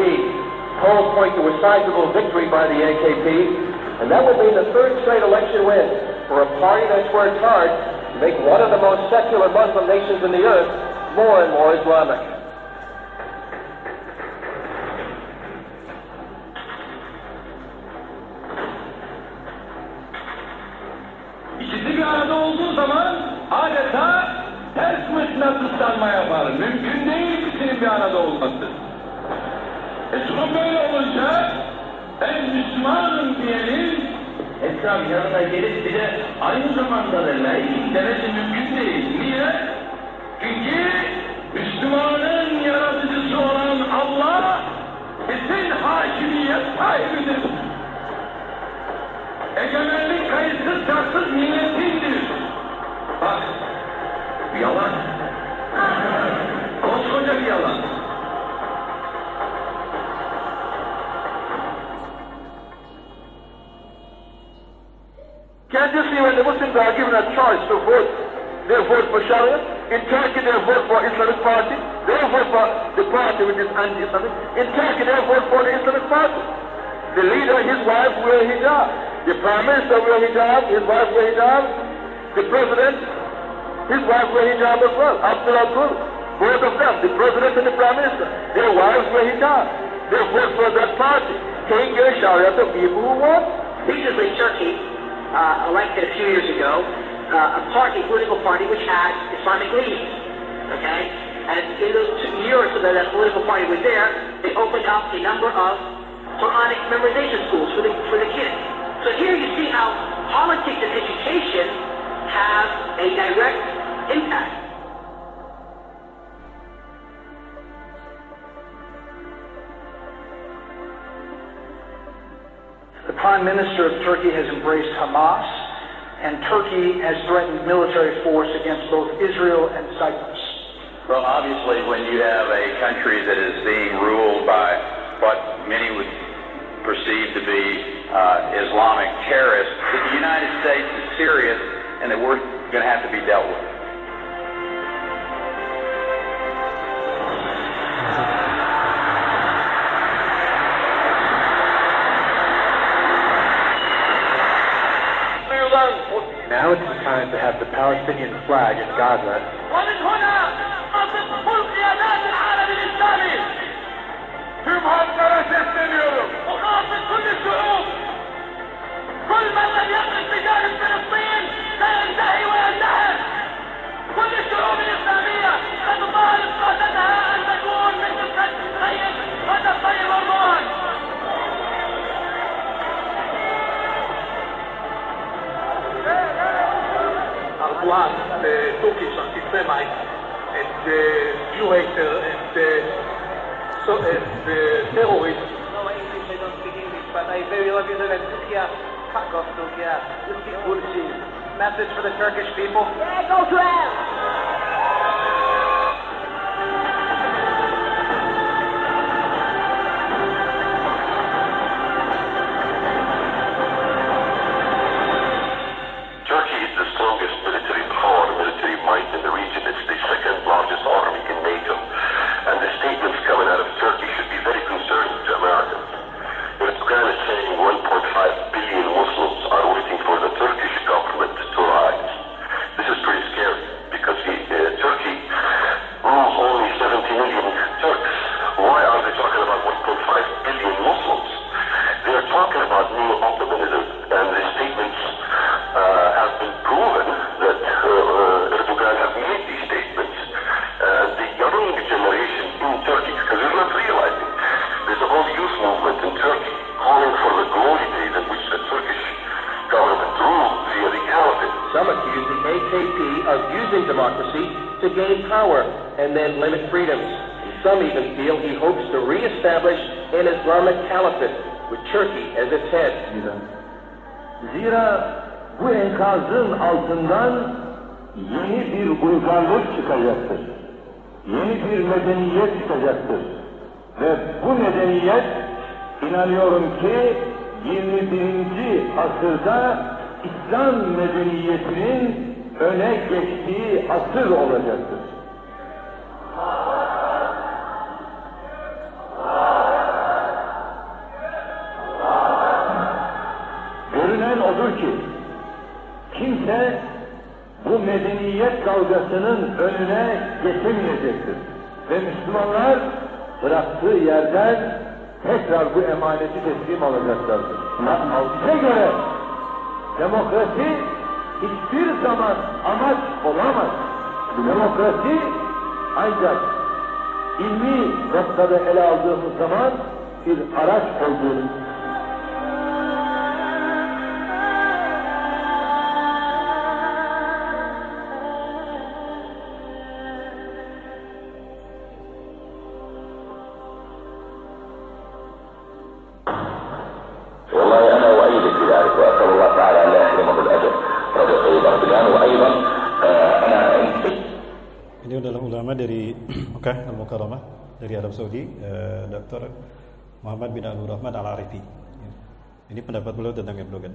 Polls point to a sizable victory by the AKP, and that will be the third straight election win for a party that's worked hard to make one of the most secular Muslim nations in the earth more and more Islamic. İkisi bir arada olduğu zaman adeta ters mıknatıslanma yapar. Mümkün değil ikisinin bir arada olması. Durum böyle olunca ben Müslümanım diyenin etraf yanına gelip bir de aynı zamanda da laik demesi mümkün değil. Niye? Çünkü Müslümanın yaratıcısı olan Allah bütün hakimiyet sahibidir. Egemenlik kayıtsız şartsız milletindir. Bak, yalan. Koskoca bir yalan. Can't you see when the Muslims are given a choice to vote, they vote for Sharia? In Turkey they vote for Islamic Party. They vote for the party which is anti-Islamic. In Turkey they vote for the Islamic Party. The leader, his wife wear hijab. The Prime Minister wear hijab, his wife wear hijab. The President, his wife wear hijab as well. Abdullah Gül, both of them, the President and the Prime Minister, their wives wear hijab. They vote for that party. Take your Sharia to people who want. Recently, Turkey elected a few years ago a political party which had Islamic leanings. Okay? And in the year or so that that political party was there, they opened up a number of Quranic memorization schools for the kids. So here you see how politics and education have a direct impact. The Prime Minister of Turkey has embraced Hamas, and Turkey has threatened military force against both Israel and Cyprus. Well, obviously, when you have a country that is being ruled by what many would perceive to be Islamic terrorists, the United States is serious and that we're going to have to be dealt with. time to have the Palestinian flag in Gaza. ومن هنا أصف كل قيادات العالم الإسلامي في مهندرة استديوم وخاصة كل الشعوب كل من لم يقف بجانب فلسطين سينتهي وينتهر كل الشعوب الإسلامية ستطالب قادتها أن تكون مثل قد السيد رجب طيب أردوغان. Block the Turkish anti-Semite and Jew hater and terrorist. No English, I don't speak English, but I very love you and Turkey. Fuck off Turkey. You speak bullshit. Message for the Turkish people. Yeah, go to hell! In the region, it's the second largest army in NATO, and the statements coming out of Turkey should be very concerning to Americans. Erdogan is saying 1.5 billion Muslims are waiting for the Turkish government to rise. This is pretty scary because Turkey rules only 70 million Turks. Why are they talking about 1.5 billion Muslims? They are talking about neo-Ottomanism, and the statements have been proven that Erdogan have made these statements. The young generation in Turkey, because they're not realizing, there's a whole youth movement in Turkey calling for the glory days in which the Turkish government ruled via the caliphate. Some accuse the AKP of using democracy to gain power and then limit freedoms. Some even feel he hopes to re-establish an Islamic caliphate with Turkey as its head. Zira bu enkazın altından yeni bir uygarlık çıkacaktır. Yeni bir medeniyet çıkacaktır. Ve bu medeniyet inanıyorum ki 21. asırda İslam medeniyetinin öne geçtiği asır olacaktır. Görünen odur ki kimse bu medeniyet kavgasının önüne geçemeyecektir. Ve Müslümanlar bıraktığı yerden tekrar bu emaneti teslim alacaklardır. Bize göre demokrasi hiçbir zaman amaç olamaz. Demokrasi ancak ilmi noktada ele aldığımız zaman bir araç olduğunu Ini adalah ulama dari Mekah Al-Mukarramah dari Arab Saudi, Dr. Muhammad bin Abdul Rahman Al-Arifi. Ini pendapat beliau tentang Erdogan.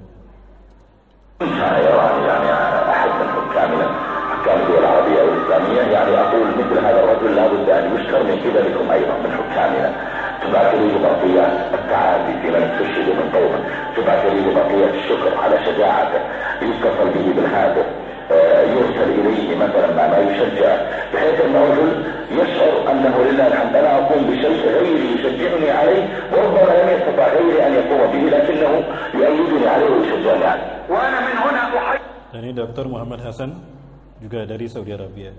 يعني أحد من حكامنا حكام الدول العربية والإسلامية يعني أقول مثل هذا الرجل لا بد أن يشكر من قبلكم أيضا من حكامنا. تبعث لي بقيات التعازي في من استشهد من قومه، تبعث لي بقيات الشكر على شجاعته، يتصل به بالهاتف، يرسل إليه مثلا ما يشجع، بحيث أن الرجل يشعر أنه لله الحمد أنا أقوم بشيء غيري يشجعني عليه وربما لم يستطع غيري أن يقوم به لكنه يؤيدني عليه ويشجعني عليه. وأنا من هنا أحيي. Dan ini Dr. Muhammad Hasan juga dari Saudi Arabia.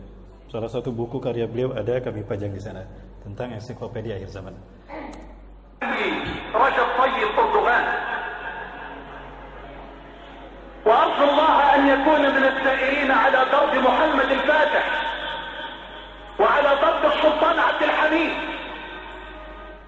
Salah satu buku karya beliau ada kami pajang di sana tentang ensiklopedia akhir zaman. رجب طيب أردوغان وأرجو الله أن يكون من السائرين على ضرب محمد الفاتح وعلى ضرب السلطان عبد الحميد.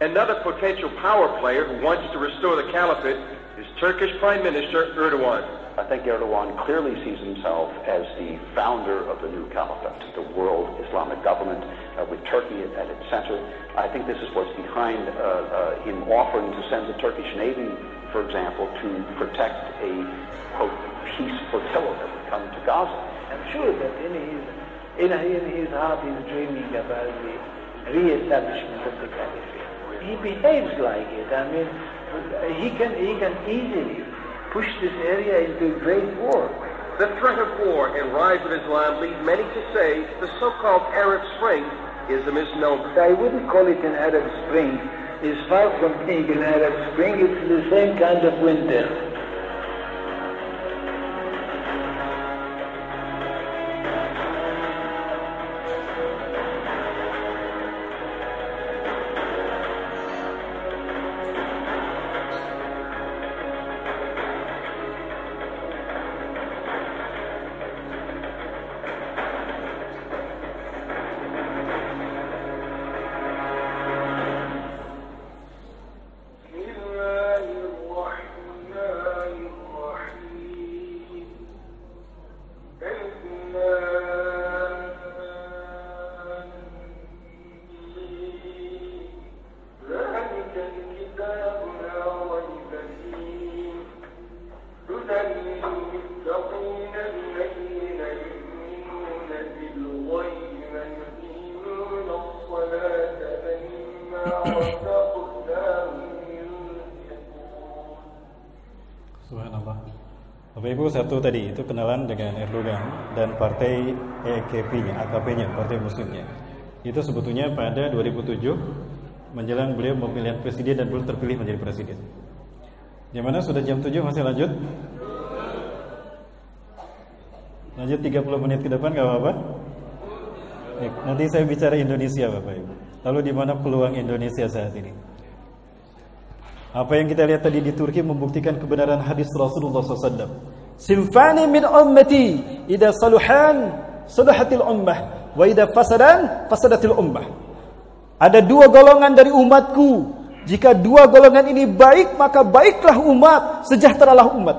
Another potential power player who wants to restore the caliphate is Turkish Prime Minister Erdogan. I think Erdogan clearly sees himself as the founder of the new caliphate, the world Islamic government with Turkey at its center. I think this is what's behind him offering to send the Turkish Navy, for example, to protect a, quote, peace flotilla that would come to Gaza. I'm sure that in his heart he's dreaming about the re-establishment of the caliphate. He behaves like it. I mean, he can easily push this area into a great war. The threat of war and rise of Islam lead many to say the so-called Arab Spring is a misnomer. I wouldn't call it an Arab Spring. It's far from being an Arab Spring. It's the same kind of winter. Subhanallah. Bapak Ibu, satu tadi itu kenalan dengan Erdogan dan partai AKP-nya, AKP-nya, Partai Muslimnya. Itu sebetulnya pada 2007 menjelang beliau pemilihan presiden dan belum terpilih menjadi presiden. Yang mana sudah jam 7 masih lanjut? Lanjut 30 menit ke depan gak apa-apa? Nanti saya bicara Indonesia Bapak Ibu. Lalu di mana peluang Indonesia saat ini? Apa yang kita lihat tadi di Turki membuktikan kebenaran hadis Rasulullah SAW. Sinfani min ummati, idza saluhan salahatil ummah, wa idza fasadan fasadatil ummah. Ada dua golongan dari umatku. Jika dua golongan ini baik, maka baiklah umat, sejahteralah umat.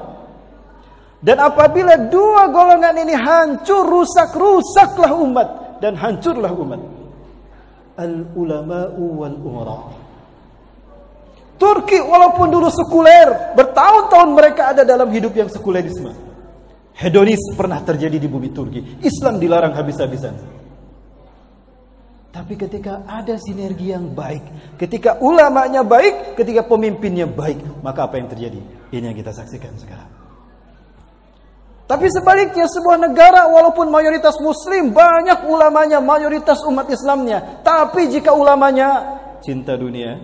Dan apabila dua golongan ini hancur, rusak, rusaklah umat dan hancurlah umat. Al-ulama'u wal-umara. Turki walaupun dulu sekuler, bertahun-tahun mereka ada dalam hidup yang sekulerisme. Hedonis pernah terjadi di bumi Turki. Islam dilarang habis-habisan. Tapi ketika ada sinergi yang baik, ketika ulamanya baik, ketika pemimpinnya baik, maka apa yang terjadi? Ini yang kita saksikan sekarang. Tapi sebaliknya, sebuah negara walaupun mayoritas muslim, banyak ulamanya, mayoritas umat Islamnya, tapi jika ulamanya cinta dunia,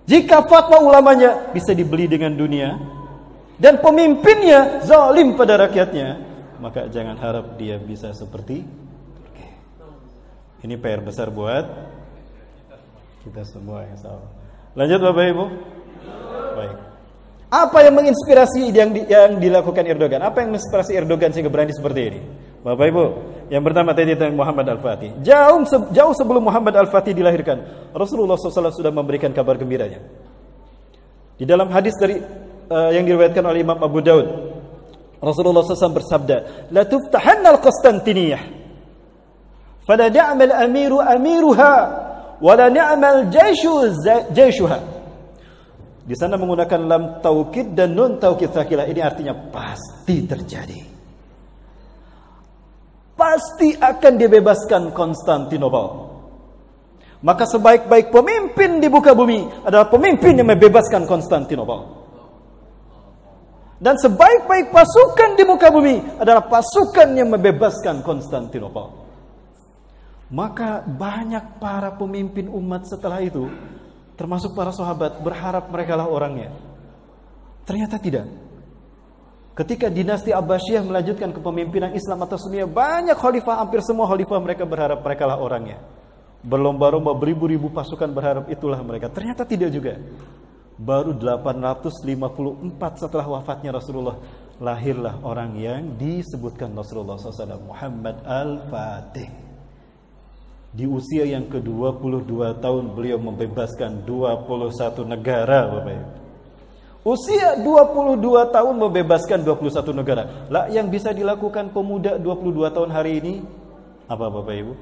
jika fatwa ulamanya bisa dibeli dengan dunia, dan pemimpinnya zalim pada rakyatnya, maka jangan harap dia bisa seperti Turki. Ini PR besar buat kita semua, insyaallah. Lanjut Bapak Ibu. Baik. Apa yang menginspirasi yang dilakukan Erdogan? Apa yang menginspirasi Erdogan sehingga berani seperti ini? Bapak Ibu, yang pertama tadi tentang Muhammad Al-Fatih. Jauh sebelum Muhammad Al-Fatih dilahirkan, Rasulullah SAW sudah memberikan kabar gembiranya. Di dalam hadis dari yang diriwayatkan oleh Imam Abu Daud, Rasulullah SAW bersabda, "La tuftahanna al-Qastantiniyah, fala ni'mal amiru amiruha, wa la ni'mal jayshuha." Di sana menggunakan lam taukid dan nun taukid tsakilah. Ini artinya pasti terjadi. Pasti akan dibebaskan Konstantinopel. Maka sebaik-baik pemimpin di muka bumi adalah pemimpin yang membebaskan Konstantinopel. Dan sebaik-baik pasukan di muka bumi adalah pasukan yang membebaskan Konstantinopel. Maka banyak para pemimpin umat setelah itu, termasuk para sahabat, berharap mereka lah orangnya. Ternyata tidak. Ketika dinasti Abbasiyah melanjutkan kepemimpinan Islam atas dunia, banyak khalifah, hampir semua khalifah mereka berharap mereka lah orangnya. Berlomba-lomba, beribu-ribu pasukan berharap itulah mereka. Ternyata tidak juga. Baru 854 setelah wafatnya Rasulullah, lahirlah orang yang disebutkan Rasulullah SAW, Muhammad Al-Fatih. Di usia yang ke-22 tahun beliau membebaskan 21 negara, Bapak Ibu. Usia 22 tahun membebaskan 21 negara. Lah yang bisa dilakukan pemuda 22 tahun hari ini apa Bapak Ibu?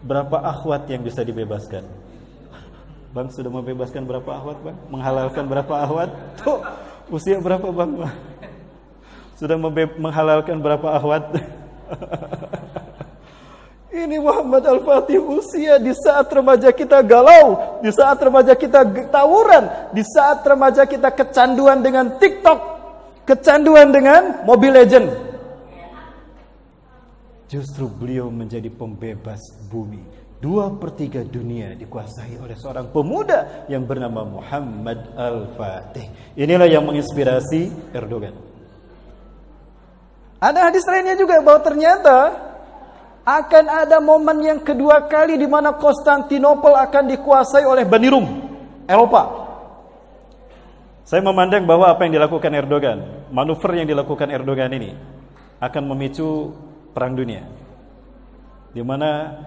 Berapa akhwat yang bisa dibebaskan? Bang sudah membebaskan berapa akhwat, Bang? Menghalalkan berapa akhwat? Tuh, usia berapa, Bang? Sudah menghalalkan berapa akhwat? Ini Muhammad Al-Fatih usia di saat remaja kita galau, di saat remaja kita tawuran, di saat remaja kita kecanduan dengan TikTok, kecanduan dengan Mobile Legend. Justru beliau menjadi pembebas bumi. 2/3 dunia dikuasai oleh seorang pemuda yang bernama Muhammad Al-Fatih. Inilah yang menginspirasi Erdogan. Ada hadis lainnya juga bahwa ternyata akan ada momen yang kedua kali di mana Konstantinopel akan dikuasai oleh Bani Rum, Eropa. Saya memandang bahwa apa yang dilakukan Erdogan, manuver yang dilakukan Erdogan ini akan memicu perang dunia, di mana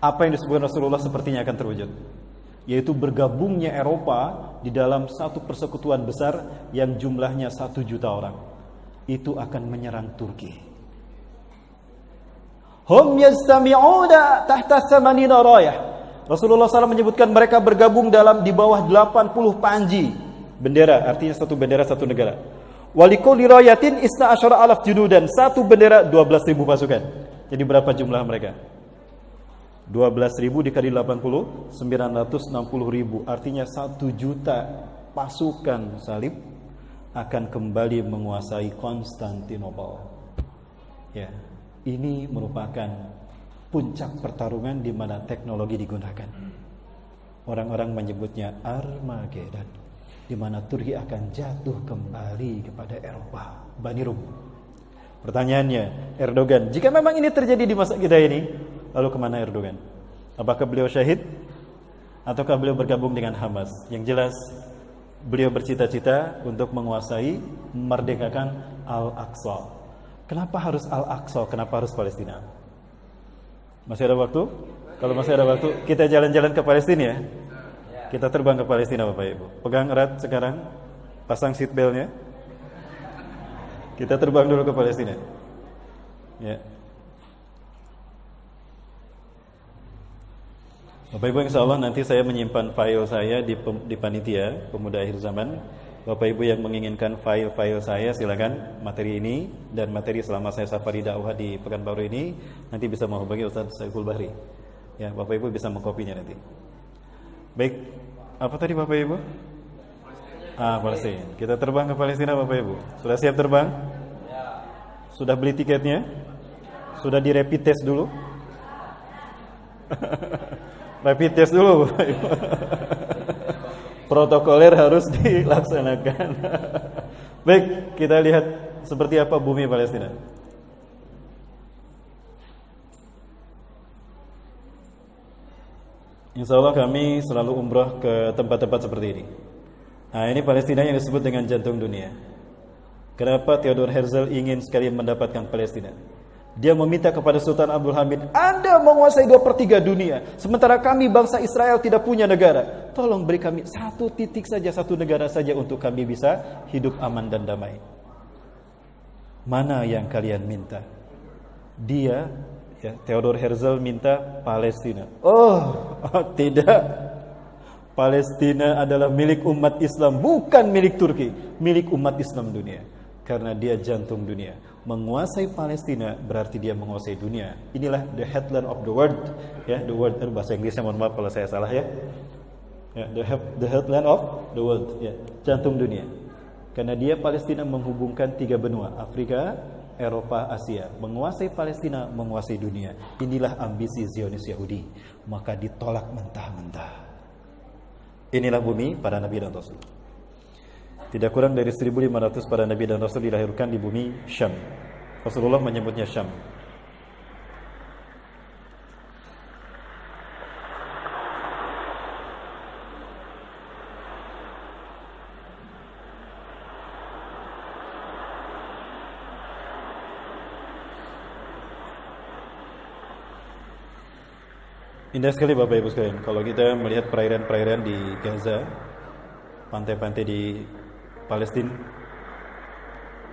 apa yang disebutkan Rasulullah sepertinya akan terwujud, yaitu bergabungnya Eropa di dalam satu persekutuan besar yang jumlahnya 1 juta orang. Itu akan menyerang Turki. Hum yastami'una tahta thamanina rayah. Rasulullah SAW menyebutkan mereka bergabung di bawah 80 panji bendera, artinya satu bendera satu negara. Walikulli rayatin 12,000 junudan, satu bendera 12.000 pasukan. Jadi berapa jumlah mereka? 12.000 dikali 80, 960.000. Artinya 1 juta pasukan salib akan kembali menguasai Konstantinopel. Ya, ini merupakan puncak pertarungan di mana teknologi digunakan. Orang-orang menyebutnya Armageddon, di mana Turki akan jatuh kembali kepada Eropa, Bani Rum. Pertanyaannya, Erdogan, jika memang ini terjadi di masa kita ini, lalu kemana Erdogan? Apakah beliau syahid? Ataukah beliau bergabung dengan Hamas? Yang jelas, beliau bercita-cita untuk menguasai, memerdekakan Al-Aqsa. Kenapa harus Al-Aqsa? Kenapa harus Palestina? Masih ada waktu? Kalau masih ada waktu, kita jalan-jalan ke Palestina ya. Kita terbang ke Palestina Bapak Ibu. Pegang erat sekarang, pasang seat belt-nya. Kita terbang dulu ke Palestina. Ya. Bapak Ibu, insya Allah nanti saya menyimpan file saya di panitia Pemuda Akhir Zaman. Bapak Ibu yang menginginkan file-file saya, silakan materi ini dan materi selama saya safari dakwah di Pekanbaru ini nanti bisa menghubungi Ustaz Saiful Bahri. Ya, Bapak Ibu bisa mengkopinya nanti. Baik, apa tadi Bapak Ibu? Palestina. Kita terbang ke Palestina Bapak Ibu. Sudah siap terbang? Sudah beli tiketnya? Sudah di rapid test dulu? Rapid test dulu Bapak Ibu. Protokoler harus dilaksanakan. Baik, kita lihat seperti apa bumi Palestina. Insya Allah kami selalu umrah ke tempat-tempat seperti ini. Nah, ini Palestina yang disebut dengan jantung dunia. Kenapa Theodor Herzl ingin sekali mendapatkan Palestina? Dia meminta kepada Sultan Abdul Hamid, Anda menguasai 2/3 dunia, sementara kami bangsa Israel tidak punya negara. Tolong beri kami satu titik saja, satu negara saja untuk kami bisa hidup aman dan damai. Mana yang kalian minta? Dia, ya, Theodor Herzl minta Palestina. Oh, tidak. Palestina adalah milik umat Islam, bukan milik Turki, milik umat Islam dunia. Karena dia jantung dunia. Menguasai Palestina berarti dia menguasai dunia. Inilah the heartland of the world. Ya, the world, bahasa Inggrisnya mohon maaf kalau saya salah ya. Ya, the heartland of the world. Ya, jantung dunia. Karena dia Palestina menghubungkan 3 benua, Afrika, Eropa, Asia. Menguasai Palestina, menguasai dunia. Inilah ambisi Zionis Yahudi. Maka ditolak mentah-mentah. Inilah bumi para nabi dan rasul. Tidak kurang dari 1.500 para nabi dan rasul dilahirkan di bumi Syam. Rasulullah menyebutnya Syam. Indah sekali Bapak Ibu sekalian kalau kita melihat perairan-perairan di Gaza, pantai-pantai di Palestina,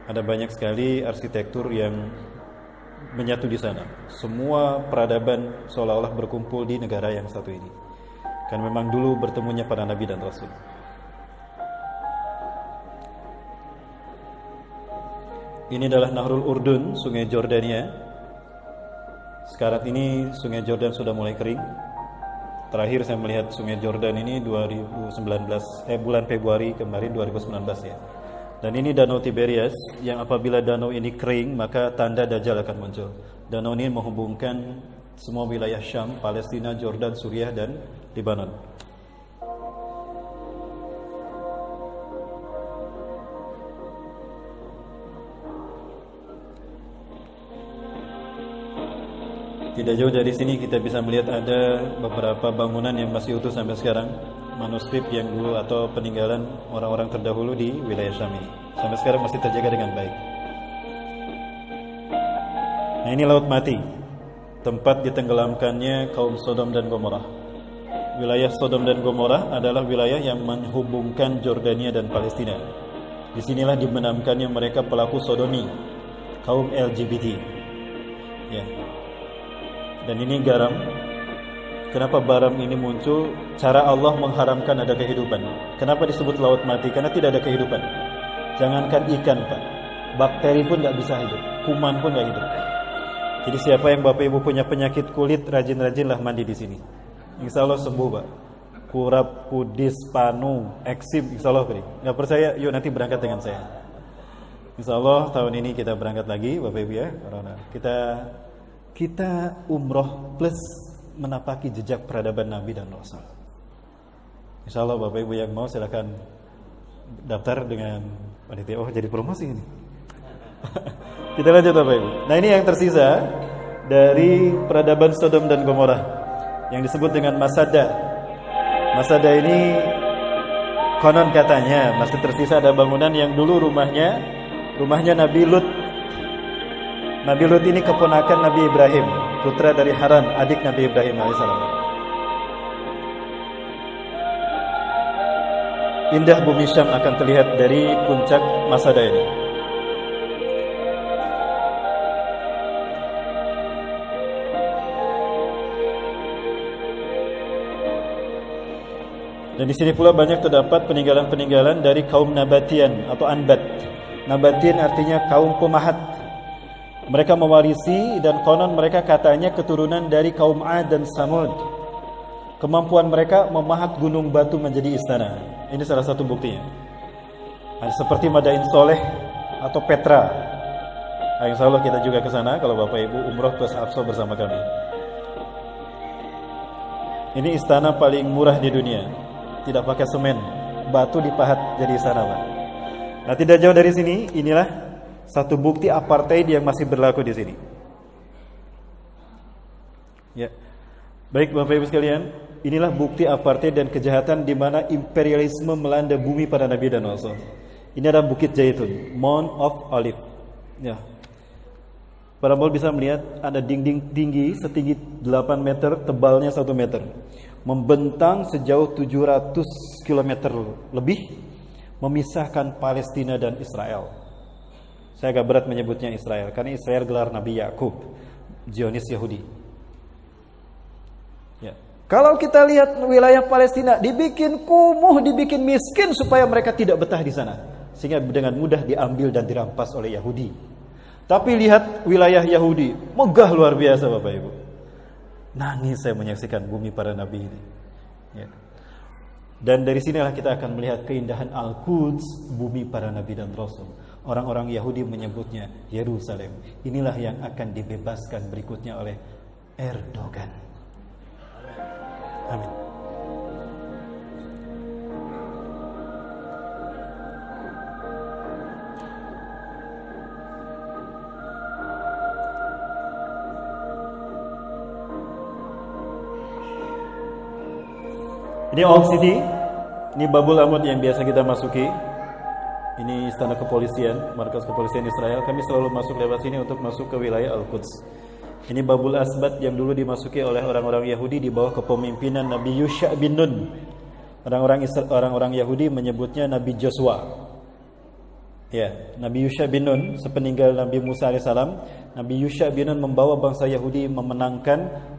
ada banyak sekali arsitektur yang menyatu di sana. Semua peradaban seolah-olah berkumpul di negara yang satu ini. Kan memang dulu bertemunya para nabi dan rasul. Ini adalah Nahrul Urdun, sungai Jordania. Sekarang ini sungai Jordan sudah mulai kering. Terakhir saya melihat sungai Jordan ini bulan Februari kemarin 2019 ya. Dan ini danau Tiberias yang apabila danau ini kering maka tanda Dajjal akan muncul. Danau ini menghubungkan semua wilayah Syam, Palestina, Jordan, Suriah dan Lebanon. Tidak jauh dari sini kita bisa melihat ada beberapa bangunan yang masih utuh sampai sekarang, manuskrip yang dulu atau peninggalan orang-orang terdahulu di wilayah Syam ini. Sampai sekarang masih terjaga dengan baik. Nah, ini Laut Mati, tempat ditenggelamkannya kaum Sodom dan Gomorrah. Wilayah Sodom dan Gomorrah adalah wilayah yang menghubungkan Jordania dan Palestina. Disinilah dibenamkannya mereka pelaku sodomi, kaum LGBT. Ya. Dan ini garam. Kenapa garam ini muncul? Cara Allah mengharamkan ada kehidupan. Kenapa disebut Laut Mati? Karena tidak ada kehidupan. Jangankan ikan, Pak, bakteri pun nggak bisa hidup, kuman pun nggak hidup. Jadi siapa yang Bapak Ibu punya penyakit kulit, rajin-rajinlah mandi di sini. Insya Allah sembuh, Pak. Kurap, kudis, panu, eksim, insya Allah kering. Nggak percaya? Yuk nanti berangkat dengan saya. Insya Allah tahun ini kita berangkat lagi, Bapak Ibu ya. Kita umroh plus menapaki jejak peradaban Nabi dan Rasul. Insya Allah Bapak Ibu yang mau silakan daftar dengan panitia. Oh, jadi promosi ini. Kita lanjut Bapak Ibu. Nah, ini yang tersisa dari peradaban Sodom dan Gomorrah yang disebut dengan Masada. Masada ini konon katanya masih tersisa ada bangunan yang dulu rumahnya Nabi Lut. Nabi Lut ini keponakan Nabi Ibrahim, putra dari Haran, adik Nabi Ibrahim alaihissalam. Indah bumi Syam akan terlihat dari puncak Masada ini. Dan di sini pula banyak terdapat peninggalan-peninggalan dari kaum Nabatian atau Anbat. Nabatian artinya kaum pemahat. Mereka mewarisi dan konon mereka katanya keturunan dari kaum Ad dan Samud. Kemampuan mereka memahat gunung batu menjadi istana. Ini salah satu buktinya. Seperti Madain Soleh atau Petra. Nah, insya Allah kita juga ke sana kalau Bapak Ibu umroh plus Aqsa bersama kami. Ini istana paling murah di dunia. Tidak pakai semen, batu dipahat jadi istana, Pak. Nah, tidak jauh dari sini, inilah satu bukti apartheid yang masih berlaku di sini. Ya. Baik Bapak Ibu sekalian, inilah bukti apartheid dan kejahatan di mana imperialisme melanda bumi para nabi dan rasul. Ini adalah Bukit Zaitun, Mount of Olive. Ya. Para mal bisa melihat ada dinding tinggi setinggi 8 meter, tebalnya 1 meter. Membentang sejauh 700 km lebih, memisahkan Palestina dan Israel. Saya agak berat menyebutnya Israel karena Israel gelar Nabi Yakub, Zionis Yahudi. Ya. Kalau kita lihat wilayah Palestina dibikin kumuh, dibikin miskin supaya mereka tidak betah di sana, sehingga dengan mudah diambil dan dirampas oleh Yahudi. Tapi lihat wilayah Yahudi, megah luar biasa Bapak Ibu. Nangis saya menyaksikan bumi para nabi ini. Ya. Dan dari sinilah kita akan melihat keindahan Al-Quds, bumi para nabi dan rasul. Orang-orang Yahudi menyebutnya Yerusalem. Inilah yang akan dibebaskan berikutnya oleh Erdogan. Amin. Ini Old City, ini Babul Amud yang biasa kita masuki. Ini istana kepolisian, markas kepolisian Israel. Kami selalu masuk lewat sini untuk masuk ke wilayah Al-Quds. Ini Babul Asbad yang dulu dimasuki oleh orang-orang Yahudi di bawah kepemimpinan Nabi Yusha bin Nun. Orang-orang Yahudi menyebutnya Nabi Joshua. Ya, Nabi Yusha bin Nun sepeninggal Nabi Musa alaihissalam, Nabi Yusha bin Nun membawa bangsa Yahudi memenangkan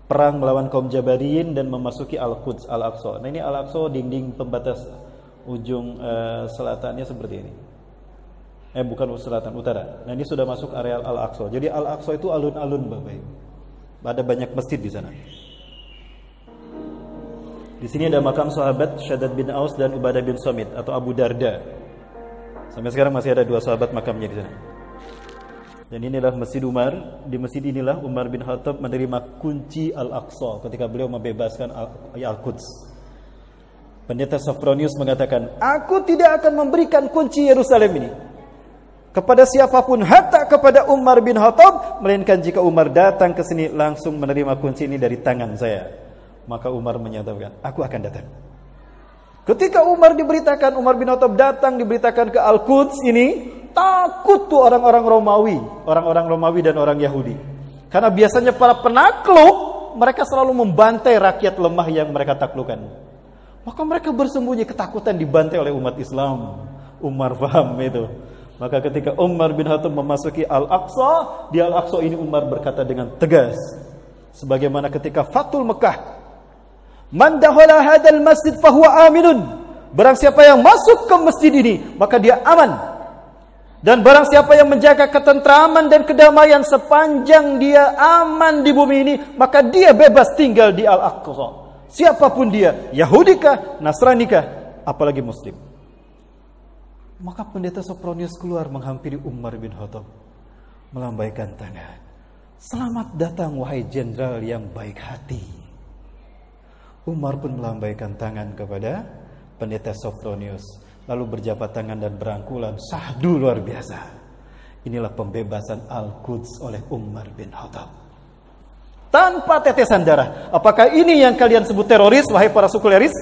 perang melawan kaum Jabariyin dan memasuki Al-Quds, Al-Aqsa. Nah, ini Al-Aqsa dinding pembatas ujung selatannya seperti ini. Bukan selatan, utara. Nah, ini sudah masuk area Al-Aqsa. Jadi Al-Aqsa itu alun-alun Bapak Ibu. Ada banyak masjid di sana. Di sini ada makam sahabat Shaddad bin Aus dan Ubadah bin Samit atau Abu Darda. Sampai sekarang masih ada 2 sahabat makamnya di sana. Dan inilah Masjid Umar. Di masjid inilah Umar bin Khattab menerima kunci Al-Aqsa ketika beliau membebaskan Al-Quds. Pendeta Sophronius mengatakan, aku tidak akan memberikan kunci Yerusalem ini kepada siapapun, hatta kepada Umar bin Khattab, melainkan jika Umar datang ke sini langsung menerima kunci ini dari tangan saya. Maka Umar menyatakan, aku akan datang. Ketika Umar bin Khattab datang, diberitakan ke Al-Quds ini, takut tuh orang-orang Romawi dan orang Yahudi. Karena biasanya para penakluk, mereka selalu membantai rakyat lemah yang mereka taklukkan. Maka mereka bersembunyi ketakutan dibantai oleh umat Islam. Umar paham itu. Maka ketika Umar bin Khattab memasuki Al-Aqsa, di Al-Aqsa ini Umar berkata dengan tegas, sebagaimana ketika Fathul Mekah, man dakhala hadzal masjid fahuwa aminun. Barang siapa yang masuk ke masjid ini, maka dia aman. Dan barang siapa yang menjaga ketentraman dan kedamaian sepanjang dia aman di bumi ini, maka dia bebas tinggal di Al-Aqsa. Siapapun dia, Yahudikah, Nasranikah, apalagi Muslim. Maka pendeta Sophronius keluar menghampiri Umar bin Khattab, melambaikan tangan. Selamat datang wahai jenderal yang baik hati. Umar pun melambaikan tangan kepada pendeta Sophronius, lalu berjabat tangan dan berangkulan syahdu luar biasa. Inilah pembebasan Al-Quds oleh Umar bin Khattab tanpa tetesan darah. Apakah ini yang kalian sebut teroris, wahai para sekuleris?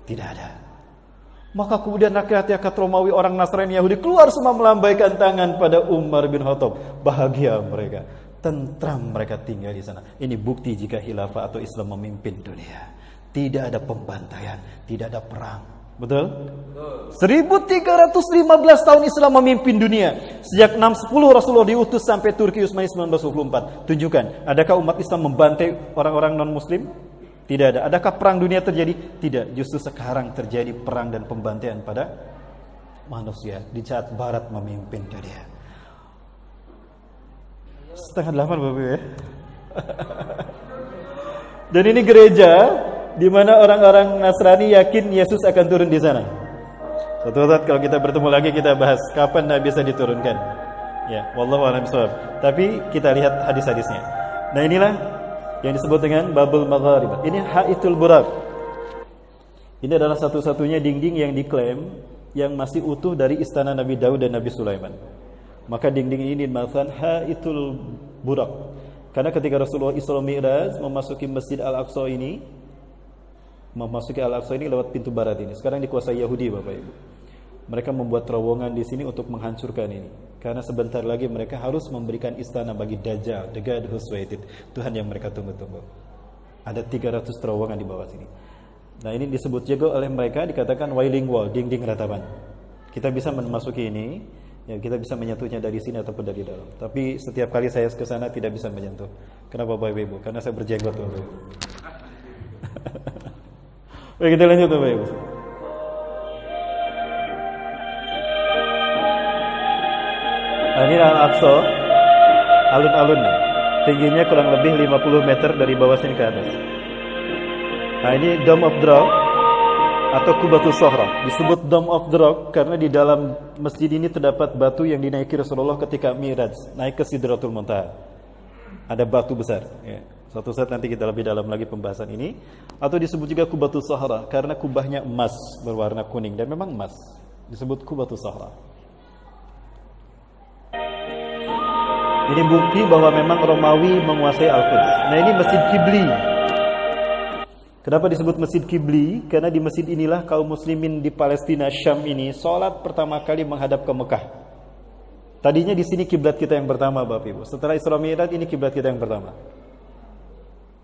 Tidak ada. Maka kemudian rakyat-rakyat Romawi, orang Nasrani, Yahudi keluar semua melambaikan tangan pada Umar bin Khattab. Bahagia mereka, tentram mereka tinggal di sana. Ini bukti jika khilafah atau Islam memimpin dunia. Tidak ada pembantaian, tidak ada perang. Betul? 1315 tahun Islam memimpin dunia. Sejak 610 Rasulullah diutus sampai Turki Utsmani 1924. Tunjukkan, adakah umat Islam membantai orang-orang non-muslim? Tidak ada. Adakah perang dunia terjadi? Tidak. Justru sekarang terjadi perang dan pembantaian pada manusia di saat Barat memimpin dunia. 7:30 Bapak ya. Dan ini gereja di mana orang-orang Nasrani yakin Yesus akan turun di sana. Suatu saat kalau kita bertemu lagi kita bahas kapan Nabi bisa diturunkan. Ya, wallahu a'lam bishawab. Tapi kita lihat hadis-hadisnya. Nah, inilah yang disebut dengan Babul Magharib. Ini Haitul Buraq. Ini adalah satu-satunya dinding yang diklaim yang masih utuh dari istana Nabi Daud dan Nabi Sulaiman. Maka dinding ini dinamakan Haitul Buraq. Karena ketika Rasulullah Isra Mi'raj memasuki Masjid Al-Aqsa ini, lewat pintu barat ini. Sekarang dikuasai Yahudi, Bapak Ibu. Mereka membuat terowongan di sini untuk menghancurkan ini. Karena sebentar lagi mereka harus memberikan istana bagi Dajjal, the God who's waited, Tuhan yang mereka tunggu-tunggu. Ada 300 terowongan di bawah sini. Nah, ini disebut juga oleh mereka, dikatakan Wailing Wall, dinding ratapan. Kita bisa memasuki ini, ya, kita bisa menyentuhnya dari sini ataupun dari dalam. Tapi setiap kali saya ke sana tidak bisa menyentuh. Kenapa Bapak Ibu? Karena saya berjenggot, Bapak Ibu. Baik, kita lanjut Bapak Ibu. Nah, ini Al-Aqsa, alun-alun nih. Tingginya kurang lebih 50 meter dari bawah sini ke atas. Nah, ini Dome of the Rock atau Qubatus Sohra. Disebut Dome of the Rock karena di dalam masjid ini terdapat batu yang dinaiki Rasulullah ketika Mi'raj, naik ke Sidratul Muntaha. Ada batu besar, ya. Suatu saat nanti kita lebih dalam lagi pembahasan ini. Atau disebut juga Qubatus Sohra karena kubahnya emas berwarna kuning, dan memang emas. Disebut Qubatus Sohra. Ini bukti bahwa memang Romawi menguasai Al-Quds. Nah, ini Masjid Qibli. Kenapa disebut Masjid Qibli? Karena di masjid inilah kaum muslimin di Palestina, Syam ini sholat pertama kali menghadap ke Mekah. Tadinya di sini kiblat kita yang pertama, Bapak Ibu. Setelah Isra Mi'raj ini kiblat kita yang pertama.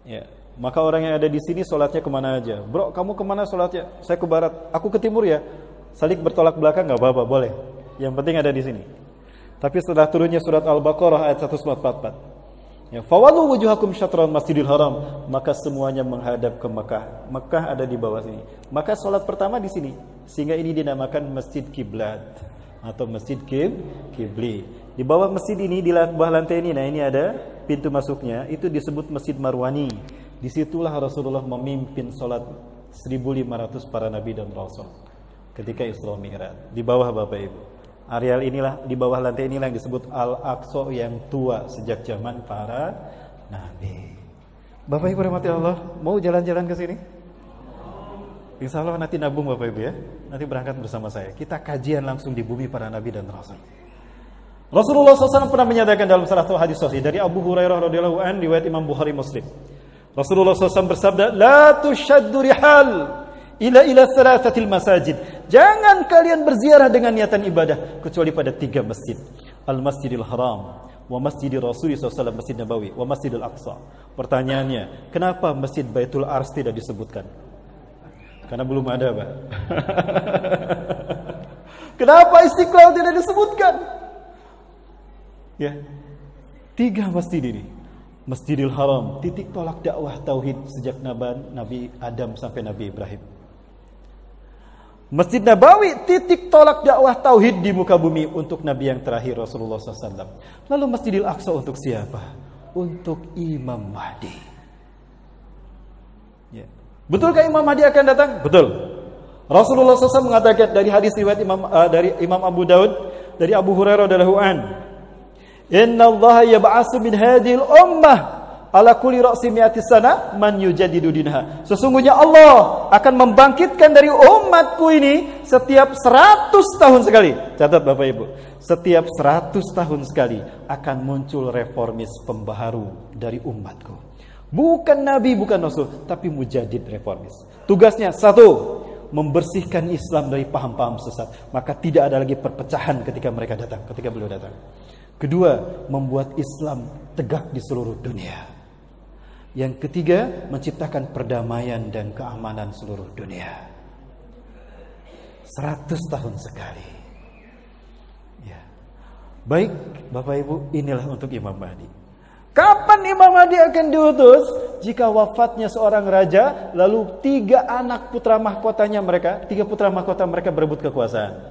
Ya, maka orang yang ada di sini sholatnya kemana aja? Bro, kamu kemana sholatnya? Saya ke barat. Aku ke timur ya. Saling bertolak belakang nggak apa-apa, boleh. Yang penting ada di sini. Tapi setelah turunnya surat Al-Baqarah ayat 144, ya, fawadu wujuhakum syatral Masjidil Haram, maka semuanya menghadap ke Mekah. Mekah ada di bawah sini. Maka sholat pertama di sini, sehingga ini dinamakan Masjid Kiblat atau Masjid Qibli. Di bawah masjid ini, di bawah lantai ini, nah ini ada pintu masuknya, itu disebut Masjid Marwani. Disitulah Rasulullah memimpin sholat 1.500 para nabi dan rasul ketika Isra Mi'raj. Di bawah Bapak Ibu. Areal inilah, di bawah lantai inilah yang disebut Al-Aqsa yang tua sejak zaman para nabi. Bapak Ibu rahmati Allah, mau jalan-jalan ke sini? Insya Allah nanti nabung Bapak Ibu ya. Nanti berangkat bersama saya. Kita kajian langsung di bumi para nabi dan rasul. Rasulullah SAW pernah menyatakan dalam salah satu hadis sahih dari Abu Hurairah radhiyallahu anhu, riwayat Imam Bukhari Muslim. Rasulullah SAW bersabda, "La tushaddu rihal ila thalathatil masajid." Jangan kalian berziarah dengan niatan ibadah kecuali pada 3 masjid. Al-Masjidil Haram, wa Masjidil Rasulullah SAW, Masjid Nabawi, wa Masjidil Aqsa. Pertanyaannya, kenapa Masjid Baitul Ars tidak disebutkan? Karena belum ada, Pak. Kenapa Istiqlal tidak disebutkan? Ya, 3 masjid ini. Masjidil Haram, titik tolak dakwah tauhid sejak Nabi Adam sampai Nabi Ibrahim. Masjid Nabawi, titik tolak dakwah tauhid di muka bumi untuk Nabi yang terakhir Rasulullah SAW. Lalu Masjidil Aqsa untuk siapa? Untuk Imam Mahdi. Ya. Betulkah Imam Mahdi akan datang? Betul. Rasulullah SAW mengatakan dari hadis riwayat dari Imam Abu Daud dari Abu Hurairah radhiyallahu anhu, "Inna Allah yab'atsu min hadhil ummah ala kulli ra'si mi'ati sana man yujaddidu dinha." Sesungguhnya Allah akan membangkitkan dari umatku ini setiap 100 tahun sekali. Catat Bapak Ibu, setiap 100 tahun sekali akan muncul reformis pembaharu dari umatku. Bukan nabi, bukan rasul, tapi mujaddid reformis. Tugasnya 1, membersihkan Islam dari paham-paham sesat. Maka tidak ada lagi perpecahan ketika beliau datang. 2, membuat Islam tegak di seluruh dunia. Yang 3, menciptakan perdamaian dan keamanan seluruh dunia. 100 tahun sekali. Ya. Baik, Bapak Ibu, inilah untuk Imam Mahdi. Kapan Imam Mahdi akan diutus? Jika wafatnya seorang raja, lalu 3 anak putra mahkotanya mereka, 3 putra mahkota mereka berebut kekuasaan.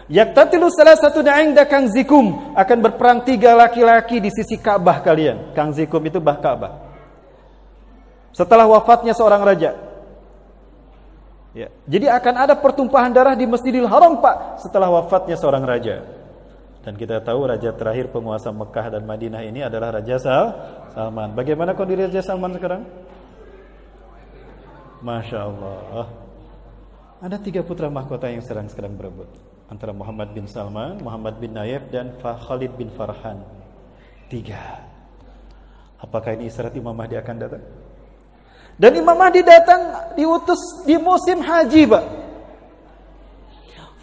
Yaktatilu salah satu da'inda Kang Zikum, akan berperang 3 laki-laki di sisi Ka'bah kalian. Kang Zikum itu bah Ka'bah. Setelah wafatnya seorang raja. Ya. Jadi akan ada pertumpahan darah di Masjidil Haram, Pak, setelah wafatnya seorang raja. Dan kita tahu raja terakhir penguasa Mekah dan Madinah ini adalah Raja Salman. Bagaimana kondisi Raja Salman sekarang? Masya Allah. Ada 3 putra mahkota yang sekarang berebut. Antara Muhammad bin Salman, Muhammad bin Nayef, dan Khalid bin Farhan. 3. Apakah ini isyarat Imam Mahdi akan datang? Dan Imam Mahdi datang diutus di musim haji, Pak.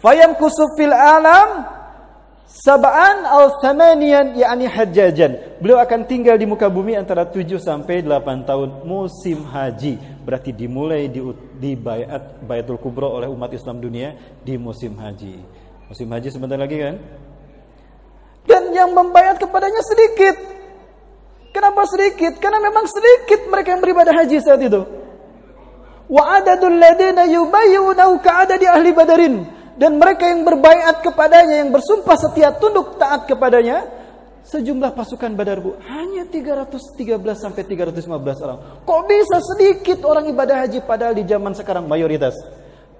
Fayam kusufil alam sab'an al-thamaniyan yakni hajjajan. Beliau akan tinggal di muka bumi antara 7 sampai 8 tahun musim haji. Berarti dimulai di Baitul Kubra oleh umat Islam dunia di musim haji. Musim haji sebentar lagi kan? Dan yang membaiat kepadanya sedikit. Kenapa sedikit? Karena memang sedikit mereka yang beribadah haji saat itu. Wa adadul ladina yubayyunahu ka'adadi ahli Badarin. Dan mereka yang berbaiat kepadanya, yang bersumpah setia tunduk taat kepadanya, sejumlah pasukan Badar, Bu, hanya 313 sampai 315 orang. Kok bisa sedikit orang ibadah haji padahal di zaman sekarang mayoritas?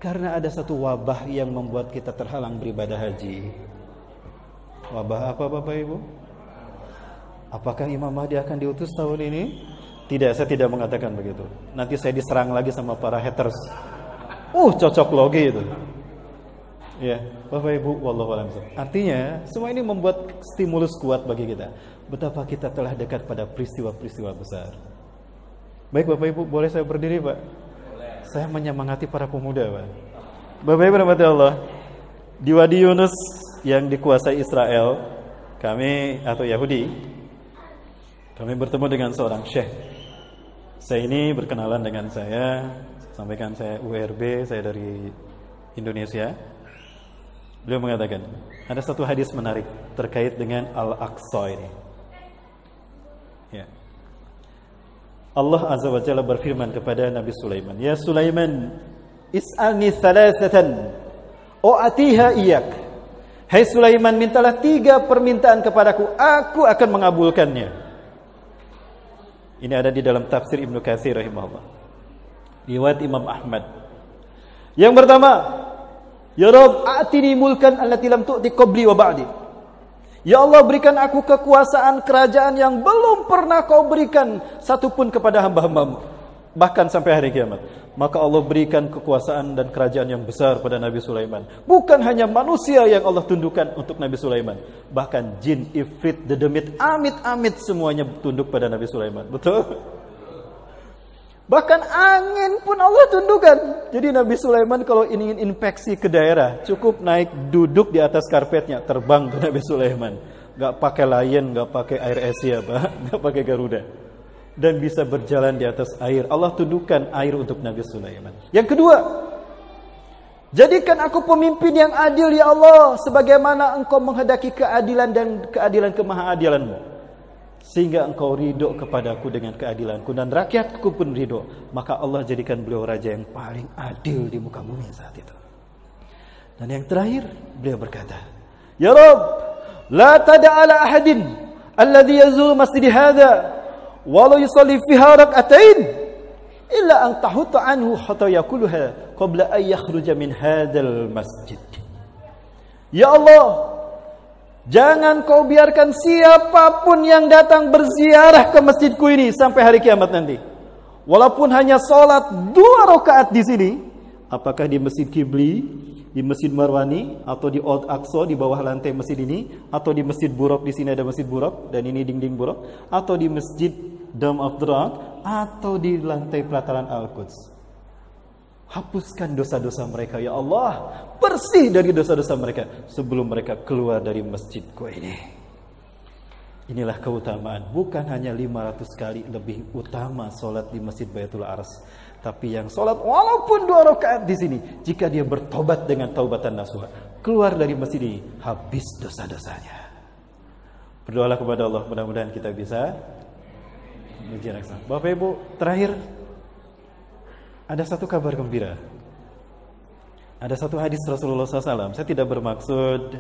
Karena ada satu wabah yang membuat kita terhalang beribadah haji. Wabah apa, Bapak Ibu? Apakah Imam Mahdi akan diutus tahun ini? Tidak, saya tidak mengatakan begitu. Nanti saya diserang lagi sama para haters. Cocok logi itu. Ya, Bapak Ibu, wallahu a'lam. Artinya, semua ini membuat stimulus kuat bagi kita. Betapa kita telah dekat pada peristiwa-peristiwa besar. Baik, Bapak Ibu, boleh saya berdiri, Pak? Boleh. Saya menyemangati para pemuda, Pak. Bapak Ibu rahmati Allah, di Wadi Yunus yang dikuasai Israel, kami atau Yahudi, kami bertemu dengan seorang syekh. Saya ini berkenalan dengan saya, sampaikan saya URB, saya dari Indonesia. Beliau mengatakan, ada satu hadis menarik terkait dengan Al-Aqsa ini. Ya. Allah Azza wa Jalla berfirman kepada Nabi Sulaiman, "Ya Sulaiman, is'alni thalathatan u'atiha iyak." Hai Sulaiman, mintalah 3 permintaan kepadaku, aku akan mengabulkannya. Ini ada di dalam tafsir Ibnu Katsir rahimahullah. Riwayat Imam Ahmad. Yang pertama, Ya Rabb, atini mulkan allati lam tu'ti qabli wa ba'di. Ya Allah, berikan aku kekuasaan kerajaan yang belum pernah kau berikan satupun kepada hamba-hambamu, bahkan sampai hari kiamat. Maka Allah berikan kekuasaan dan kerajaan yang besar pada Nabi Sulaiman. Bukan hanya manusia yang Allah tundukkan untuk Nabi Sulaiman, bahkan jin, ifrit, dedemit, amit-amit semuanya tunduk pada Nabi Sulaiman. Betul? Bahkan angin pun Allah tundukkan. Jadi Nabi Sulaiman kalau ingin infeksi ke daerah, cukup naik duduk di atas karpetnya, terbang ke Nabi Sulaiman. Gak pakai Lion, gak pakai Air Asia, gak pakai Garuda. Dan bisa berjalan di atas air. Allah tundukkan air untuk Nabi Sulaiman. Yang kedua, jadikan aku pemimpin yang adil ya Allah, sebagaimana engkau menghendaki keadilan dan keadilan kemahaadilanmu, sehingga engkau ridho kepadaku dengan keadilanku dan rakyatku pun ridho. Maka Allah jadikan beliau raja yang paling adil di muka bumi saat itu. Dan yang terakhir, beliau berkata, Ya Rabb, la tada'ala ahadin alladhi yazul masjid hadha walau yusalli fiha rak'atain illa an tahutta anhu khataya kulluha qabla an yakhruja min hadzal masjid. Ya Allah, jangan kau biarkan siapapun yang datang berziarah ke masjidku ini sampai hari kiamat nanti, walaupun hanya sholat 2 rakaat di sini, apakah di Masjid Qibli, di Masjid Marwani, atau di Old Aqsa di bawah lantai masjid ini, atau di Masjid Buraq, di sini ada Masjid Buraq dan ini dinding Buraq, atau di Masjid Dome of the Rock, atau di lantai pelataran Al-Quds. Hapuskan dosa-dosa mereka ya Allah, bersih dari dosa-dosa mereka sebelum mereka keluar dari masjidku ini. Inilah keutamaan, bukan hanya 500 kali lebih utama solat di Masjid Baitul Ars, tapi yang solat walaupun 2 rakaat di sini, jika dia bertobat dengan taubatan nasuha, keluar dari masjid ini habis dosa-dosanya. Berdoalah kepada Allah, mudah-mudahan kita bisa menjaga. Bapak Ibu, terakhir ada satu kabar gembira. Ada satu hadis Rasulullah SAW. Saya tidak bermaksud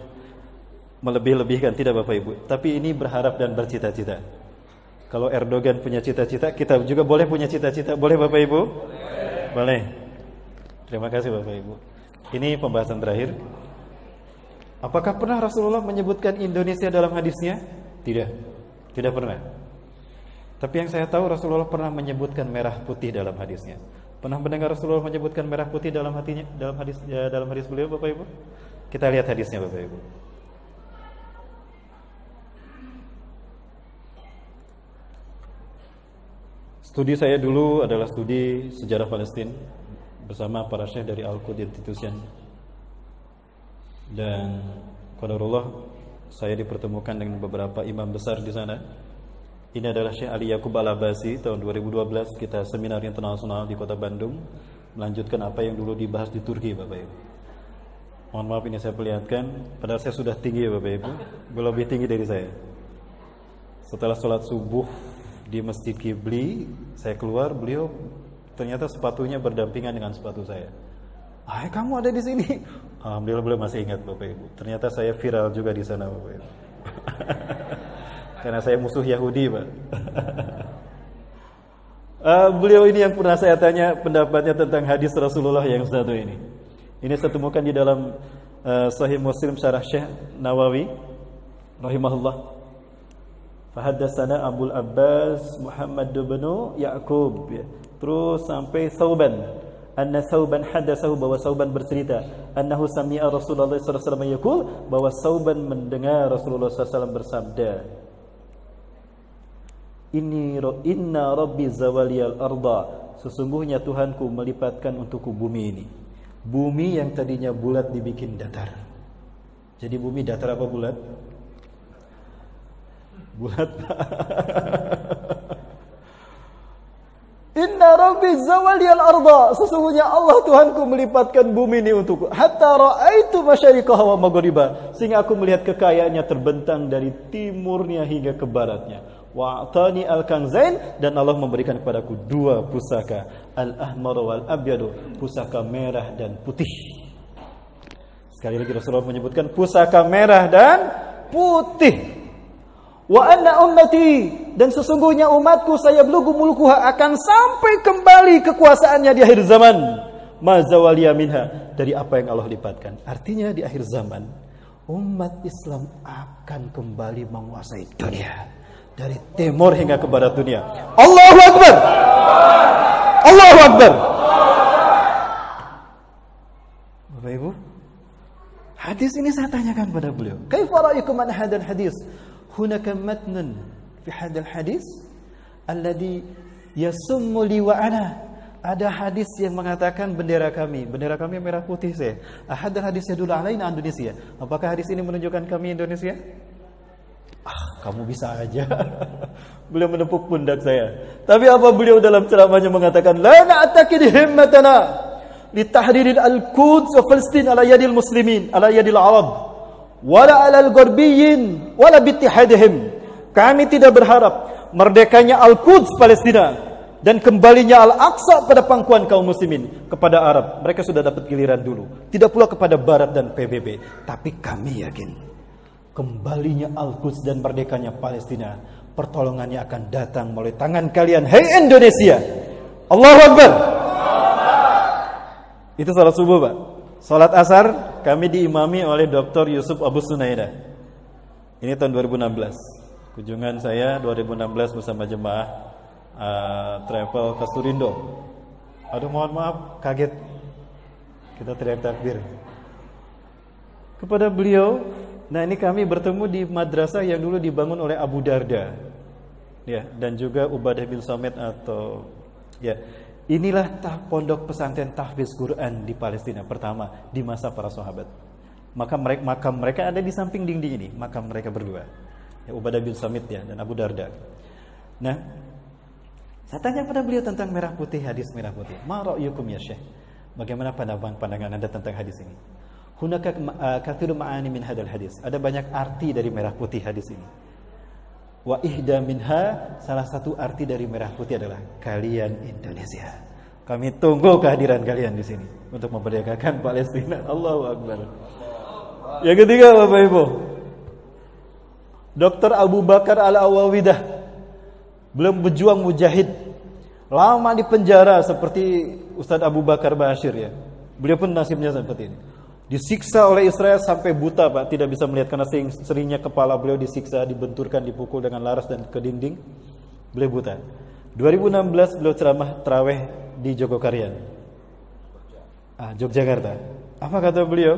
melebih-lebihkan, tidak Bapak Ibu, tapi ini berharap dan bercita-cita. Kalau Erdogan punya cita-cita, kita juga boleh punya cita-cita. Boleh Bapak Ibu? Boleh. Terima kasih Bapak Ibu. Ini pembahasan terakhir. Apakah pernah Rasulullah menyebutkan Indonesia dalam hadisnya? Tidak. Tidak pernah. Tapi yang saya tahu Rasulullah pernah menyebutkan merah putih dalam hadisnya. Pernah mendengar Rasulullah menyebutkan merah putih dalam hatinya, dalam hadis beliau Bapak Ibu? Kita lihat hadisnya Bapak Ibu. Studi saya dulu adalah studi sejarah Palestina bersama para syekh dari Al-Quds Institution. Dan qadarullah saya dipertemukan dengan beberapa imam besar di sana. Ini adalah Syekh Ali Yaqub Al-Abbasi. Tahun 2012 kita seminar internasional di kota Bandung, melanjutkan apa yang dulu dibahas di Turki Bapak Ibu. Mohon maaf ini saya perlihatkan, padahal saya sudah tinggi ya Bapak Ibu, lebih tinggi dari saya. Setelah sholat subuh di Masjid Qibli, saya keluar, beliau ternyata sepatunya berdampingan dengan sepatu saya. Kamu ada di sini? Alhamdulillah beliau masih ingat Bapak Ibu. Ternyata saya viral juga di sana Bapak Ibu. Karena saya musuh Yahudi Pak. Beliau ini yang pernah saya tanya pendapatnya tentang hadis Rasulullah yang satu ini. Ini saya temukan di dalam Sahih Muslim syarah Syekh Nawawi rahimahullah. Fahaddatsana Abul Abbas Muhammad bin Ya'qub, terus sampai Sauban. Anna Sauban hadatsahu, bahwa Sauban bercerita, annahu sami'a Rasulullah sallallahu alaihi wasallam yaqul, bahwa Sauban mendengar Rasulullah sallallahu alaihi wasallam bersabda, Inna Rabbi zawaliyal arda, sesungguhnya Tuhanku melipatkan untukku bumi ini. Bumi yang tadinya bulat dibikin datar. Jadi bumi datar apa bulat? Bulat. Inna Rabbi zawaliyal arda, sesungguhnya Allah Tuhanku melipatkan bumi ini untukku. Hatta ra'aitu masyariqaha wa maghribaha, sehingga aku melihat kekayaannya terbentang dari timurnya hingga ke baratnya. Wa'atani al-kanzain, dan Allah memberikan kepadaku 2 pusaka, al-ahmar wal abyadu, pusaka merah dan putih. Sekali lagi Rasulullah menyebutkan pusaka merah dan putih. Wa anna ummati, dan sesungguhnya umatku saya belughu mulkuha, akan sampai kembali kekuasaannya di akhir zaman. ma zawaliya minha, dari apa yang Allah lipatkan. Artinya di akhir zaman umat Islam akan kembali menguasai dunia dari timur hingga ke barat dunia. Allahu Akbar. Allahu Akbar. Bapak Ibu, hadis ini saya tanyakan pada beliau, kaifa ra'ayukum an hadzal hadis? Hunaka matnun fi hadzal hadis alladhi yasummu li wa ana. Ada hadis yang mengatakan bendera kami merah putih saya. Ahadal hadis yadullu alaina Indonesia. Apakah hadis ini menunjukkan kami Indonesia? Kamu bisa aja. Beliau menepuk pundak saya. Tapi apa beliau dalam ceramahnya mengatakan, la na'takid himmatana li tahriril al-Quds wa Palestin ala yadil muslimin, ala yadil Arab, wala ala al-Gharbiyyin, wala bi ittihadihim. Kami tidak berharap merdekanya Al-Quds Palestina dan kembalinya Al-Aqsa pada pangkuan kaum muslimin kepada Arab. Mereka sudah dapat giliran dulu. Tidak pula kepada Barat dan PBB. Tapi kami yakin kembalinya Al-Quds dan merdekanya Palestina, pertolongannya akan datang melalui tangan kalian, hai Indonesia. Allahu Akbar. Itu salat subuh, Pak. Salat asar kami diimami oleh Dr. Yusuf Abu Sunaidah. Ini tahun 2016. Kunjungan saya 2016 bersama jemaah travel ke Surindo. Aduh, mohon maaf, kaget. Kita teriak takbir kepada beliau. Nah, ini kami bertemu di madrasah yang dulu dibangun oleh Abu Darda, ya, dan juga Ubadah bin Samit atau ya, inilah pondok pesantren tahfiz Quran di Palestina pertama di masa para sahabat. Makam mereka ada di samping dinding ini, makam mereka berdua, ya, Ubadah bin Samit ya dan Abu Darda. Nah, saya tanya pada beliau tentang merah putih, hadis merah putih. Ma ra'yukum ya Syekh? Bagaimana pandangan Anda tentang hadis ini? Hunaka katsirun ma'ani min hadzal hadis. Ada banyak arti dari merah putih hadis ini. Wa ihda minha, salah satu arti dari merah putih adalah kalian Indonesia. Kami tunggu kehadiran kalian di sini untuk memerdekakan Palestina. Allahu Akbar. Yang ketiga, Bapak Ibu, Dr. Abu Bakar Al-Awawidah. Belum berjuang mujahid, lama di penjara seperti Ustadz Abu Bakar Bashir ya. Beliau pun nasibnya seperti ini. Disiksa oleh Israel sampai buta, Pak, tidak bisa melihat karena seringnya kepala beliau disiksa, dibenturkan, dipukul dengan laras dan ke dinding. Beliau buta. 2016 beliau ceramah tarawih di Jogokarian, Yogyakarta. Apa kata beliau?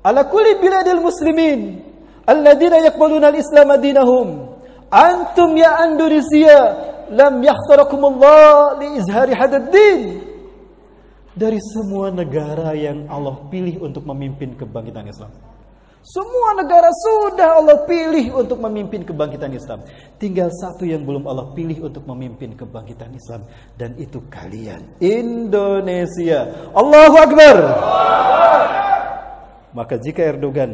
Ala kulli biladil muslimin alladziina yaqbaluna al-islam dinahum, antum ya Indonesia lam yakhtarakumullah li izhari hadad din. Dari semua negara yang Allah pilih untuk memimpin kebangkitan Islam, semua negara sudah Allah pilih untuk memimpin kebangkitan Islam. Tinggal satu yang belum Allah pilih untuk memimpin kebangkitan Islam, dan itu kalian, Indonesia. Allahu Akbar. Maka jika Erdogan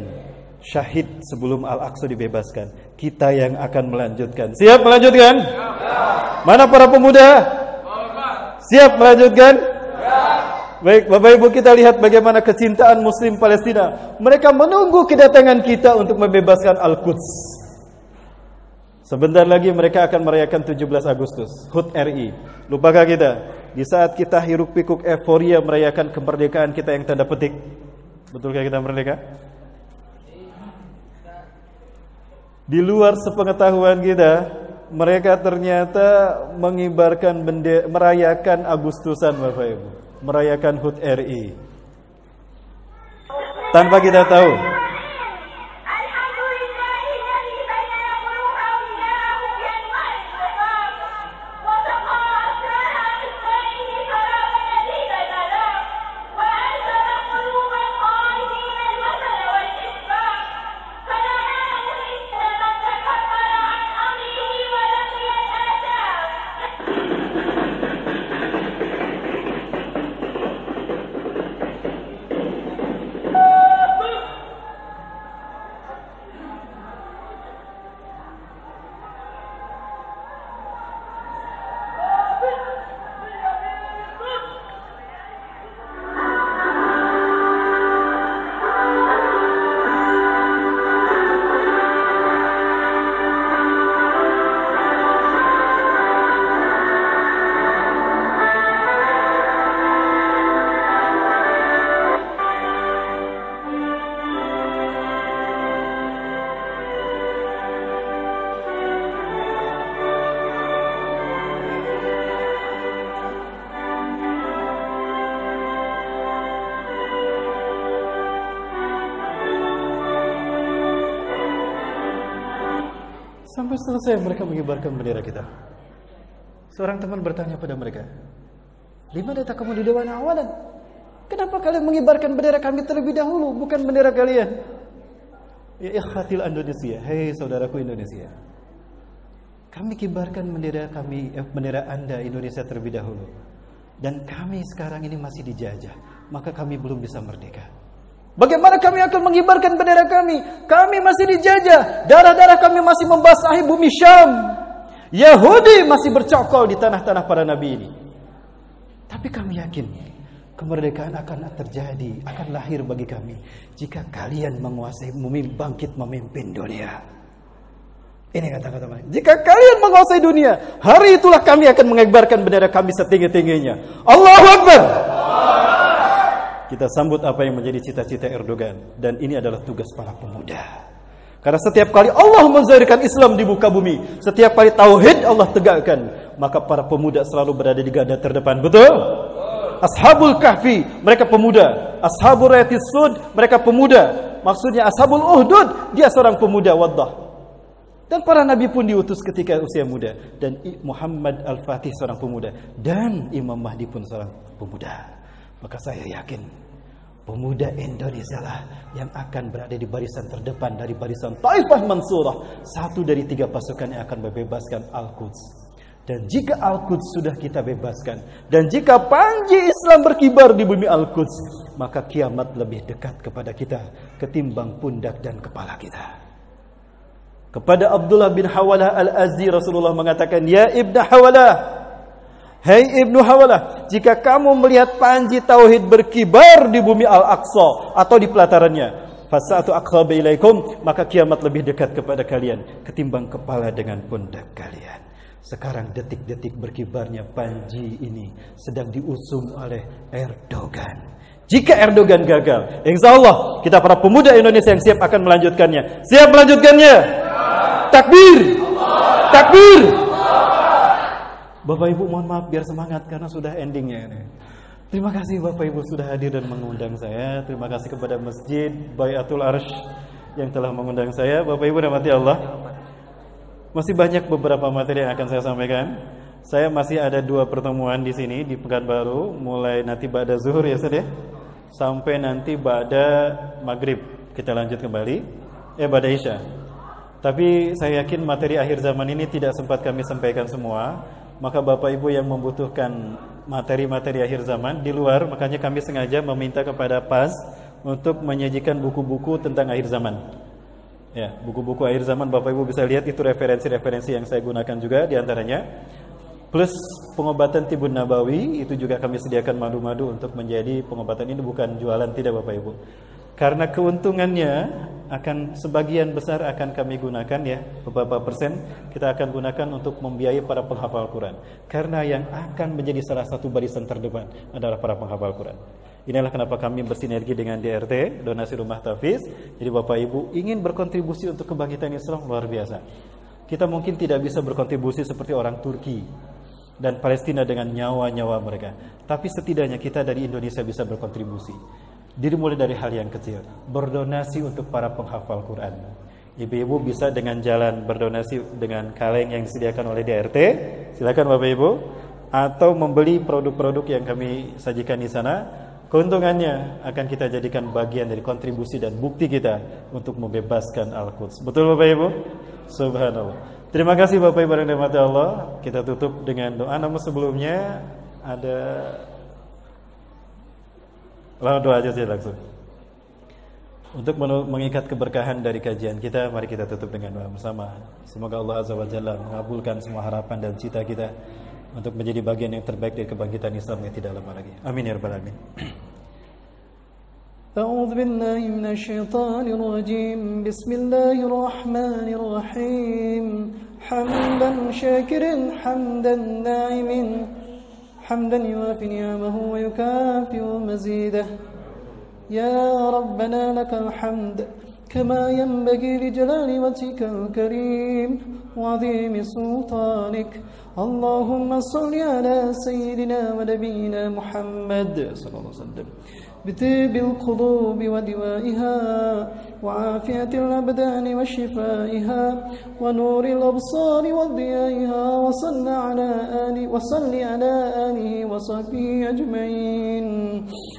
syahid sebelum Al-Aqsa dibebaskan, kita yang akan melanjutkan. Siap melanjutkan? Mana para pemuda? Siap melanjutkan? Baik, Bapak Ibu, kita lihat bagaimana kecintaan Muslim Palestina. Mereka menunggu kedatangan kita untuk membebaskan Al-Quds. Sebentar lagi mereka akan merayakan 17 Agustus, HUT RI. Lupakah kita? Di saat kita hiruk pikuk euforia merayakan kemerdekaan kita yang tanda petik. Betulkah kita merdeka? Di luar sepengetahuan kita, mereka ternyata mengibarkan bendera, merayakan Agustusan, Bapak Ibu, merayakan HUT RI tanpa kita tahu. Sampai selesai mereka mengibarkan bendera kita. Seorang teman bertanya pada mereka, "Lima data kamu di dewan awalan? Kenapa kalian mengibarkan bendera kami terlebih dahulu, bukan bendera kalian?" Ya ikhwatil Indonesia, hei saudaraku Indonesia. Kami kibarkan bendera kami, bendera Anda Indonesia terlebih dahulu. Dan kami sekarang ini masih dijajah, maka kami belum bisa merdeka. Bagaimana kami akan mengibarkan bendera kami? Kami masih dijajah. Darah-darah kami masih membasahi bumi Syam. Yahudi masih bercokol di tanah-tanah para nabi ini. Tapi kami yakin kemerdekaan akan terjadi, akan lahir bagi kami jika kalian menguasai, bangkit memimpin dunia. Ini kata-kata mereka. Jika kalian menguasai dunia, hari itulah kami akan mengibarkan bendera kami setinggi-tingginya. Allahu Akbar. Kita sambut apa yang menjadi cita-cita Erdogan, dan ini adalah tugas para pemuda. Karena setiap kali Allah menzahirkan Islam di muka bumi, setiap kali tauhid Allah tegakkan, maka para pemuda selalu berada di garda terdepan. Betul? Ashabul Kahfi, mereka pemuda. Ashabul Rayatis Sud, mereka pemuda. Maksudnya Ashabul Uhdud, dia seorang pemuda Waddah. Dan para nabi pun diutus ketika usia muda. Dan Muhammad Al-Fatih seorang pemuda. Dan Imam Mahdi pun seorang pemuda. Maka saya yakin pemuda Indonesia lah yang akan berada di barisan terdepan dari barisan Taifah Mansurah, satu dari 3 pasukan yang akan membebaskan Al-Quds. Dan jika Al-Quds sudah kita bebaskan, dan jika panji Islam berkibar di bumi Al-Quds, maka kiamat lebih dekat kepada kita ketimbang pundak dan kepala kita. Kepada Abdullah bin Hawalah Al-Azdi, Rasulullah mengatakan, "Ya Ibnu Hawalah, hei Ibnu Hawalah, jika kamu melihat panji tauhid berkibar di bumi Al-Aqsa atau di pelatarannya, fasa'atu aqrab ilaikum, maka kiamat lebih dekat kepada kalian ketimbang kepala dengan pundak kalian." Sekarang detik-detik berkibarnya panji ini sedang diusung oleh Erdogan. Jika Erdogan gagal, insya Allah kita para pemuda Indonesia yang siap akan melanjutkannya. Siap melanjutkannya? Takbir! Takbir! Bapak Ibu mohon maaf biar semangat karena sudah endingnya ini. Terima kasih Bapak Ibu sudah hadir dan mengundang saya. Terima kasih kepada Masjid Bayatul Arsh yang telah mengundang saya. Bapak Ibu rahmati Allah. Masih banyak beberapa materi yang akan saya sampaikan. Saya masih ada 2 pertemuan di sini di Pekanbaru, mulai nanti ba'da zuhur ya Ustaz ya, sampai nanti ba'da maghrib kita lanjut kembali, ba'da isya. Tapi saya yakin materi akhir zaman ini tidak sempat kami sampaikan semua. Maka Bapak Ibu yang membutuhkan materi-materi akhir zaman di luar, makanya kami sengaja meminta kepada PAS untuk menyajikan buku-buku tentang akhir zaman. Ya, buku-buku akhir zaman Bapak Ibu bisa lihat, itu referensi-referensi yang saya gunakan juga diantaranya. Plus pengobatan Tibun Nabawi, itu juga kami sediakan madu-madu untuk menjadi pengobatan. Ini bukan jualan, tidak Bapak Ibu. Karena keuntungannya akan sebagian besar akan kami gunakan ya, beberapa persen kita akan gunakan untuk membiayai para penghafal Quran. Karena yang akan menjadi salah satu barisan terdepan adalah para penghafal Quran. Inilah kenapa kami bersinergi dengan DRT, Donasi Rumah Tafiz. Jadi Bapak Ibu ingin berkontribusi untuk kebangkitan Islam luar biasa. Kita mungkin tidak bisa berkontribusi seperti orang Turki dan Palestina dengan nyawa-nyawa mereka. Tapi setidaknya kita dari Indonesia bisa berkontribusi. Dimulai dari hal yang kecil, berdonasi untuk para penghafal Quran. Ibu-ibu bisa dengan jalan berdonasi dengan kaleng yang disediakan oleh DRT, silakan Bapak Ibu, atau membeli produk-produk yang kami sajikan di sana. Keuntungannya akan kita jadikan bagian dari kontribusi dan bukti kita untuk membebaskan Al-Quds. Betul Bapak Ibu? Subhanallah. Terima kasih Bapak Ibu yang dirahmati Allah. Kita tutup dengan doa. Namun sebelumnya ada doa aja sih langsung. Untuk mengikat keberkahan dari kajian kita, mari kita tutup dengan doa bersama. Semoga Allah Azza wa Jalla mengabulkan semua harapan dan cita kita untuk menjadi bagian yang terbaik dari kebangkitan Islam yang tidak lama lagi. Amin ya rabbal alamin. أعوذ بالله من الشيطان الرجيم بسم الله الرحمن الرحيم حمدا شاكرا حمدا ناعما حمدا يوافي نعمه ويكافئ مزيده يا ربنا لك الحمد كما ينبغي لجلال وجهك الكريم وعظيم سلطانك اللهم صل على سيدنا ونبينا محمد صلى الله عليه وسلم بطيب القلوب ودوائها وعافية الأبدان وشفائها ونور الأبصار وضيائها وصل على آله وصحبه أجمعين.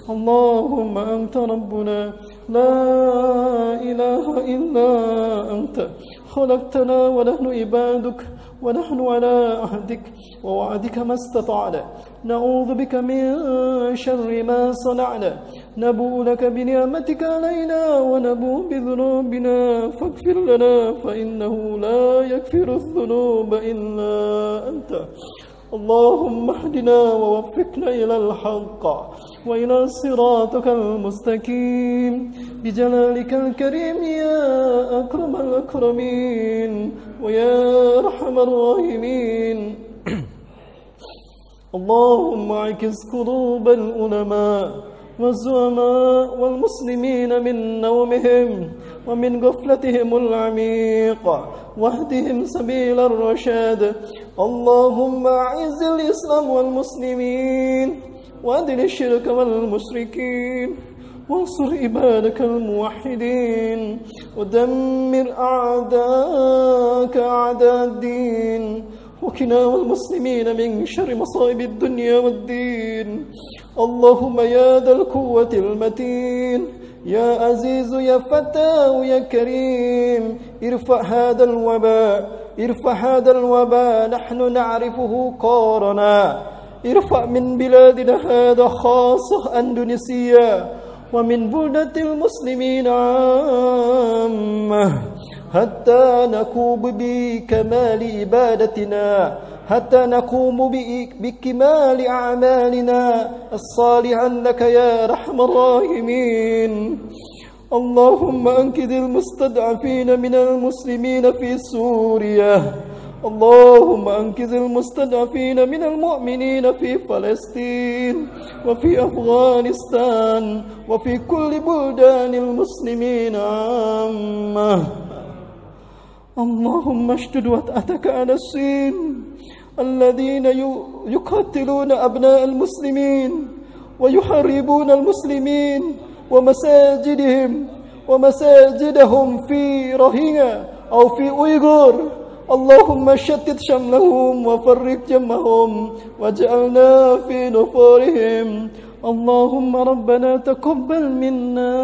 اللهم أنت ربنا لا إله إلا أنت خلقتنا ونحن عبادك ونحن على عهدك ووعدك ما استطعنا نعوذ بك من شر ما صنعنا نبوء لك بنعمتك علينا ونبوء بذنوبنا فاغفر لنا فإنه لا يغفر الذنوب إلا أنت. اللهم اهدنا ووفقنا إلى الحق وإلى صراطك المستقيم بجلالك الكريم يا أكرم الأكرمين ويا أرحم الراحمين. اللهم اعكس قلوب العلماء والزعماء والمسلمين من نومهم ومن غفلتهم العميقة واهدهم سبيل الرشاد. اللهم أعز الإسلام والمسلمين وأذل الشرك والمشركين وانصر عبادك الموحدين ودمر أعداءك أعداء الدين وقنا والمسلمين من شر مصائب الدنيا والدين. اللهم يا ذا القوة المتين يا عزيز يا فتاه يا كريم ارفع هذا الوباء نحن نعرفه قارنا. ارفع من بلادنا هذا خاصة أندونيسيا ومن بلدة المسلمين عامة حتى نقوم بكمال عبادتنا حتى نقوم بكمال أعمالنا الصالحة لك يا أرحم الراحمين. اللهم أنقذ المستضعفين من المسلمين في سوريا. اللهم أنقذ المستضعفين من المؤمنين في فلسطين وفي أفغانستان وفي كل بلدان المسلمين عامة. اللهم اشدد وطأتك على الصين الذين يقتلون أبناء المسلمين ويحاربون المسلمين ومساجدهم في روهينجا أو في أويغور. اللهم شتت شملهم وفرق جمعهم واجعلنا في نفورهم. اللهم ربنا تقبل منا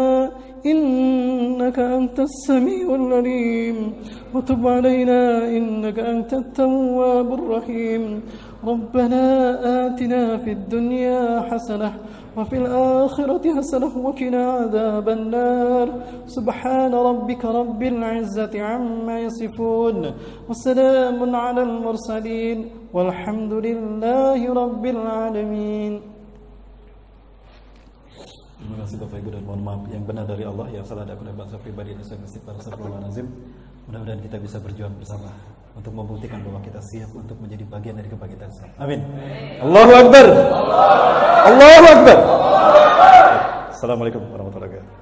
إنك أنت السميع العليم وتب علينا إنك أنت التواب الرحيم. ربنا آتنا في الدنيا حسنة وفي الآخرة حسنة وقنا عذاب النار. سبحان ربك رب العزة عما يصفون وسلام على المرسلين والحمد لله رب العالمين. Terima kasih Bapak Ibu dan mohon maaf yang benar dari Allah, yang salah dari bangsa pribadi dan saya istighfar astagfirullahalazim. Mudah-mudahan kita bisa berjuang bersama untuk membuktikan bahwa kita siap untuk menjadi bagian dari kebangkitan Islam. Amin. Allahu Akbar. Allahu Akbar. Assalamualaikum warahmatullahi wabarakatuh.